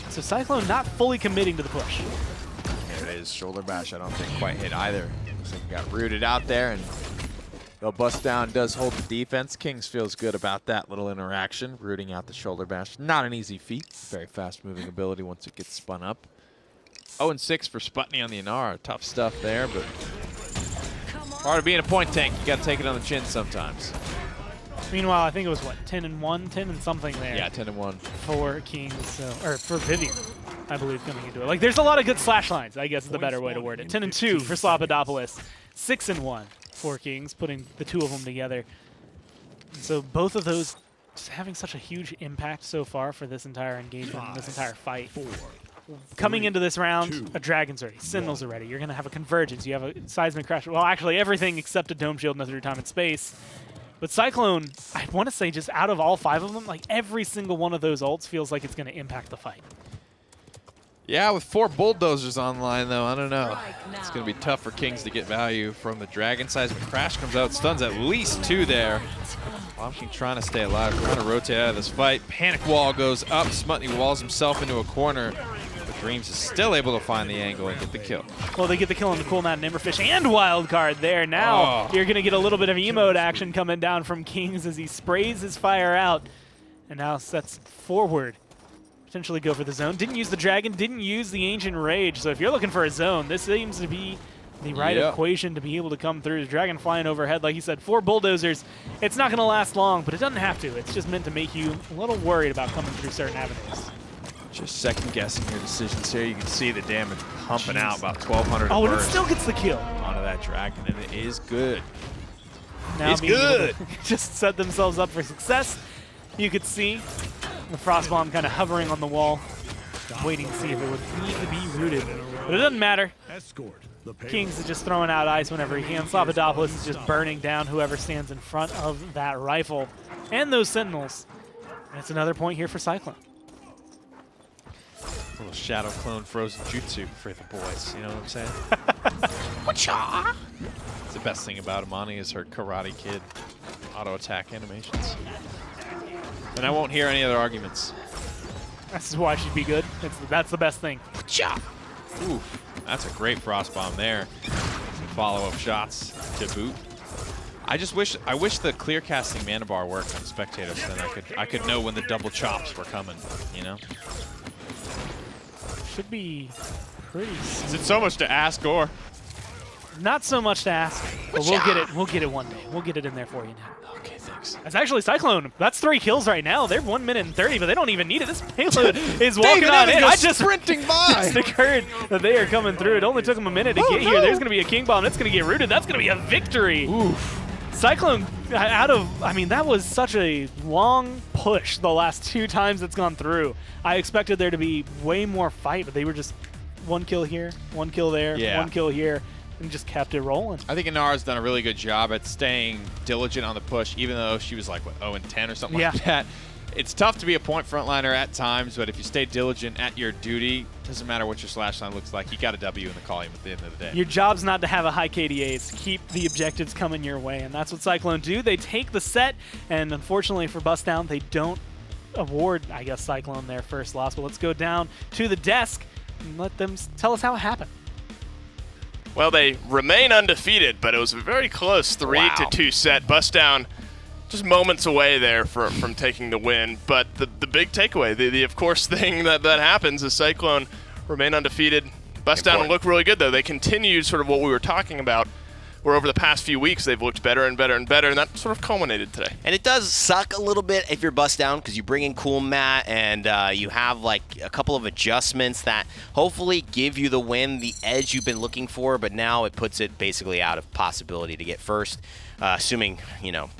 Speaker 3: So Cyclone not fully committing to the push.
Speaker 4: There it is. Shoulder bash, I don't think quite hit either. Looks like he got rooted out there, and though Bustdown does hold the defense, Kings feels good about that little interaction, rooting out the shoulder bash. Not an easy feat. Very fast-moving ability once it gets spun up. 0-6 for Sputney on the Inara. Tough stuff there, but part of being a point tank, you got to take it on the chin sometimes.
Speaker 3: Meanwhile, I think it was, what, 10-1, 10 and something there.
Speaker 4: Yeah, 10-1.
Speaker 3: For Kings, so, or for Vivian, I believe, coming into it. Like, there's a lot of good slash lines, I guess is the better way to word it. 10-2 for Slopodopoulos. 6-1 for Kings, putting the two of them together. So both of those just having such a huge impact so far for this entire engagement, this entire fight. Coming into this round, a Dragon's ready, Sentinels are ready. You're going to have a convergence. You have a seismic crash. Well, actually, everything except a dome shield and a through time and space. But Cyclone, I want to say just out of all 5 of them, like every single one of those ults feels like it's going to impact the fight.
Speaker 4: Yeah, with 4 bulldozers online, though, I don't know. It's going to be tough for Kings to get value from the Dragon. Seismic Crash comes out, stuns at least 2 there. Bomb King trying to stay alive, trying to rotate out of this fight. Panic Wall goes up. Smutney walls himself into a corner. But Dreams is still able to find the angle and get the kill. Well,
Speaker 3: they get the kill on the Cool Mat and Emberfish and Wildcard there. Now you're going to get a little bit of emote action coming down from Kings as he sprays his fire out and now sets forward. Potentially go for the zone. Didn't use the Dragon, didn't use the Ancient Rage. So if you're looking for a zone, this seems to be the right equation to be able to come through. The Dragon flying overhead, like you said, 4 bulldozers. It's not going to last long, but it doesn't have to. It's just meant to make you a little worried about coming through certain avenues.
Speaker 4: Just second-guessing your decisions here. You can see the damage pumping out about 1,200
Speaker 3: Oh, and it still gets the kill.
Speaker 4: Onto that Dragon, and it is good.
Speaker 3: Now
Speaker 4: it's good.
Speaker 3: Just set themselves up for success. You could see the Frost Bomb kind of hovering on the wall, waiting to see if it would need to be rooted. But it doesn't matter. Kings is just throwing out ice whenever he can. Slopodopoulos is just burning down whoever stands in front of that rifle and those Sentinels. And it's another point here for Cyclone.
Speaker 4: A little Shadow Clone Frozen Jutsu for the boys, you know what I'm saying?
Speaker 3: Whatcha?
Speaker 4: It's the best thing about Amani is her Karate Kid auto attack animations. And I won't hear any other arguments.
Speaker 3: That's why she'd be good. That's the best thing.
Speaker 4: Ooh, that's a great Frost Bomb there. Some follow-up shots to boot. I wish the clear casting mana bar worked on spectators, so then I could know when the double chops were coming, you know?
Speaker 3: Should be pretty soon.
Speaker 4: Is it so much to ask, or?
Speaker 3: Not so much to ask, but we'll get it. We'll get it one day. We'll get it in there for you now.
Speaker 4: Okay, thanks.
Speaker 3: That's actually Cyclone. That's 3 kills right now. They're 1 minute and 30, but they don't even need it. This payload is walking on in.
Speaker 4: I just sprinting by.
Speaker 3: Just occurred that they are coming through. It only took them a minute to get here. There's going to be a King Bomb. That's going to get rooted. That's going to be a victory.
Speaker 4: Oof.
Speaker 3: Cyclone that was such a long push the last 2 times it's gone through. I expected there to be way more fight, but they were just 1 kill here, 1 kill there, 1 kill here, and just kept it rolling.
Speaker 4: I think Inara's done a really good job at staying diligent on the push, even though she was like, what, 0-10 or something like that. It's tough to be a point frontliner at times, but if you stay diligent at your duty, doesn't matter what your slash line looks like, you got a W in the column at the end of the day.
Speaker 3: Your job's not to have a high KDA, it's to keep the objectives coming your way, and that's what Cyclone do. They take the set, and unfortunately for Bustdown, they don't award, I guess, Cyclone their first loss. But let's go down to the desk and let them tell us how it happened.
Speaker 1: Well, they remain undefeated, but it was a very close 3-2 set. Bustdown just moments away there from taking the win. But the big takeaway, the of course thing that happens is Cyclone remain undefeated. Bustdown look really good, though. They continued sort of what we were talking about, where over the past few weeks they've looked better and better and better, and that sort of culminated today.
Speaker 2: And it does suck a little bit if you're Bustdown, because you bring in Cool Mat and you have like a couple of adjustments that hopefully give you the win, the edge you've been looking for, but now it puts it basically out of possibility to get first, assuming, you know,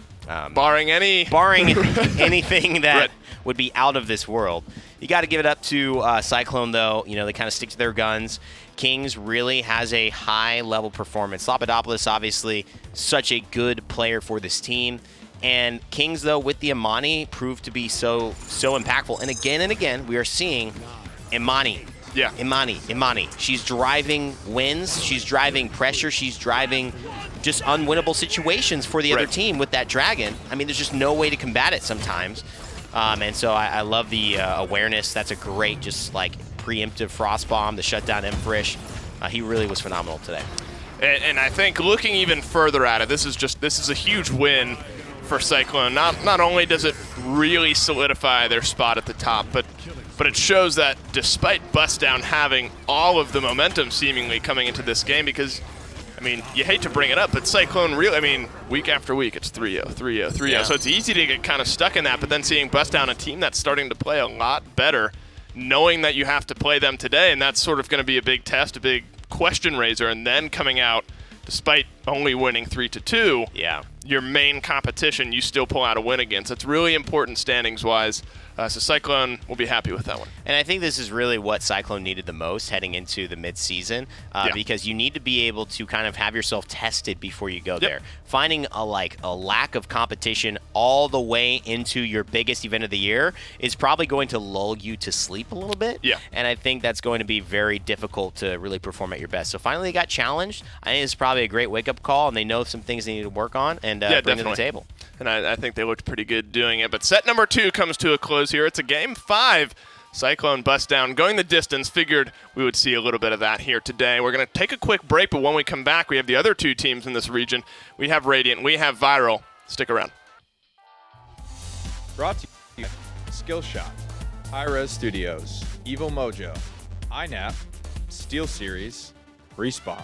Speaker 1: barring anything that
Speaker 2: would be out of this world. You got to give it up to Cyclone, though. You know, they kind of stick to their guns. Kings really has a high-level performance. Papadopoulos, obviously, such a good player for this team. And Kings, though, with the Imani, proved to be so impactful. And again, we are seeing Imani.
Speaker 1: Yeah.
Speaker 2: Imani. She's driving wins. She's driving pressure. She's driving just unwinnable situations for the other team with that dragon. I mean, there's just no way to combat it sometimes. And so I love the awareness. That's a great just like preemptive frost bomb to shut down Emfrish. He really was phenomenal today.
Speaker 1: And I think looking even further at it, this is a huge win for Cyclone. Not only does it really solidify their spot at the top, but it shows that despite Bustdown having all of the momentum seemingly coming into this game, because I mean, you hate to bring it up, but Cyclone really, I mean, week after week, it's 3-0, 3-0, 3-0.
Speaker 2: Yeah.
Speaker 1: So it's easy to get kind of stuck in that, but then seeing Bustdown, a team that's starting to play a lot better, knowing that you have to play them today, and that's sort of going to be a big test, a big question raiser, and then coming out, despite only winning 3-2, your main competition, you still pull out a win against. It's really important standings-wise. So Cyclone will be happy with that one.
Speaker 2: And I think this is really what Cyclone needed the most heading into the mid-season, because you need to be able to kind of have yourself tested before you go there. Finding a lack of competition all the way into your biggest event of the year is probably going to lull you to sleep a little bit.
Speaker 1: Yeah.
Speaker 2: And I think that's going to be very difficult to really perform at your best. So finally they got challenged. I think it's probably a great wake-up call, and they know some things they need to work on and bring to the table.
Speaker 1: And I think they looked pretty good doing it. But set number 2 comes to a close here. It's a game 5. Cyclone Bustdown going the distance. Figured we would see a little bit of that here today. We're going to take a quick break, but when we come back, we have the other 2 teams in this region. We have Radiant. We have Viral. Stick around.
Speaker 4: Brought to you by Skillshot, Hi-Res Studios, Evil Mojo, INAP, Steel Series, Respawn.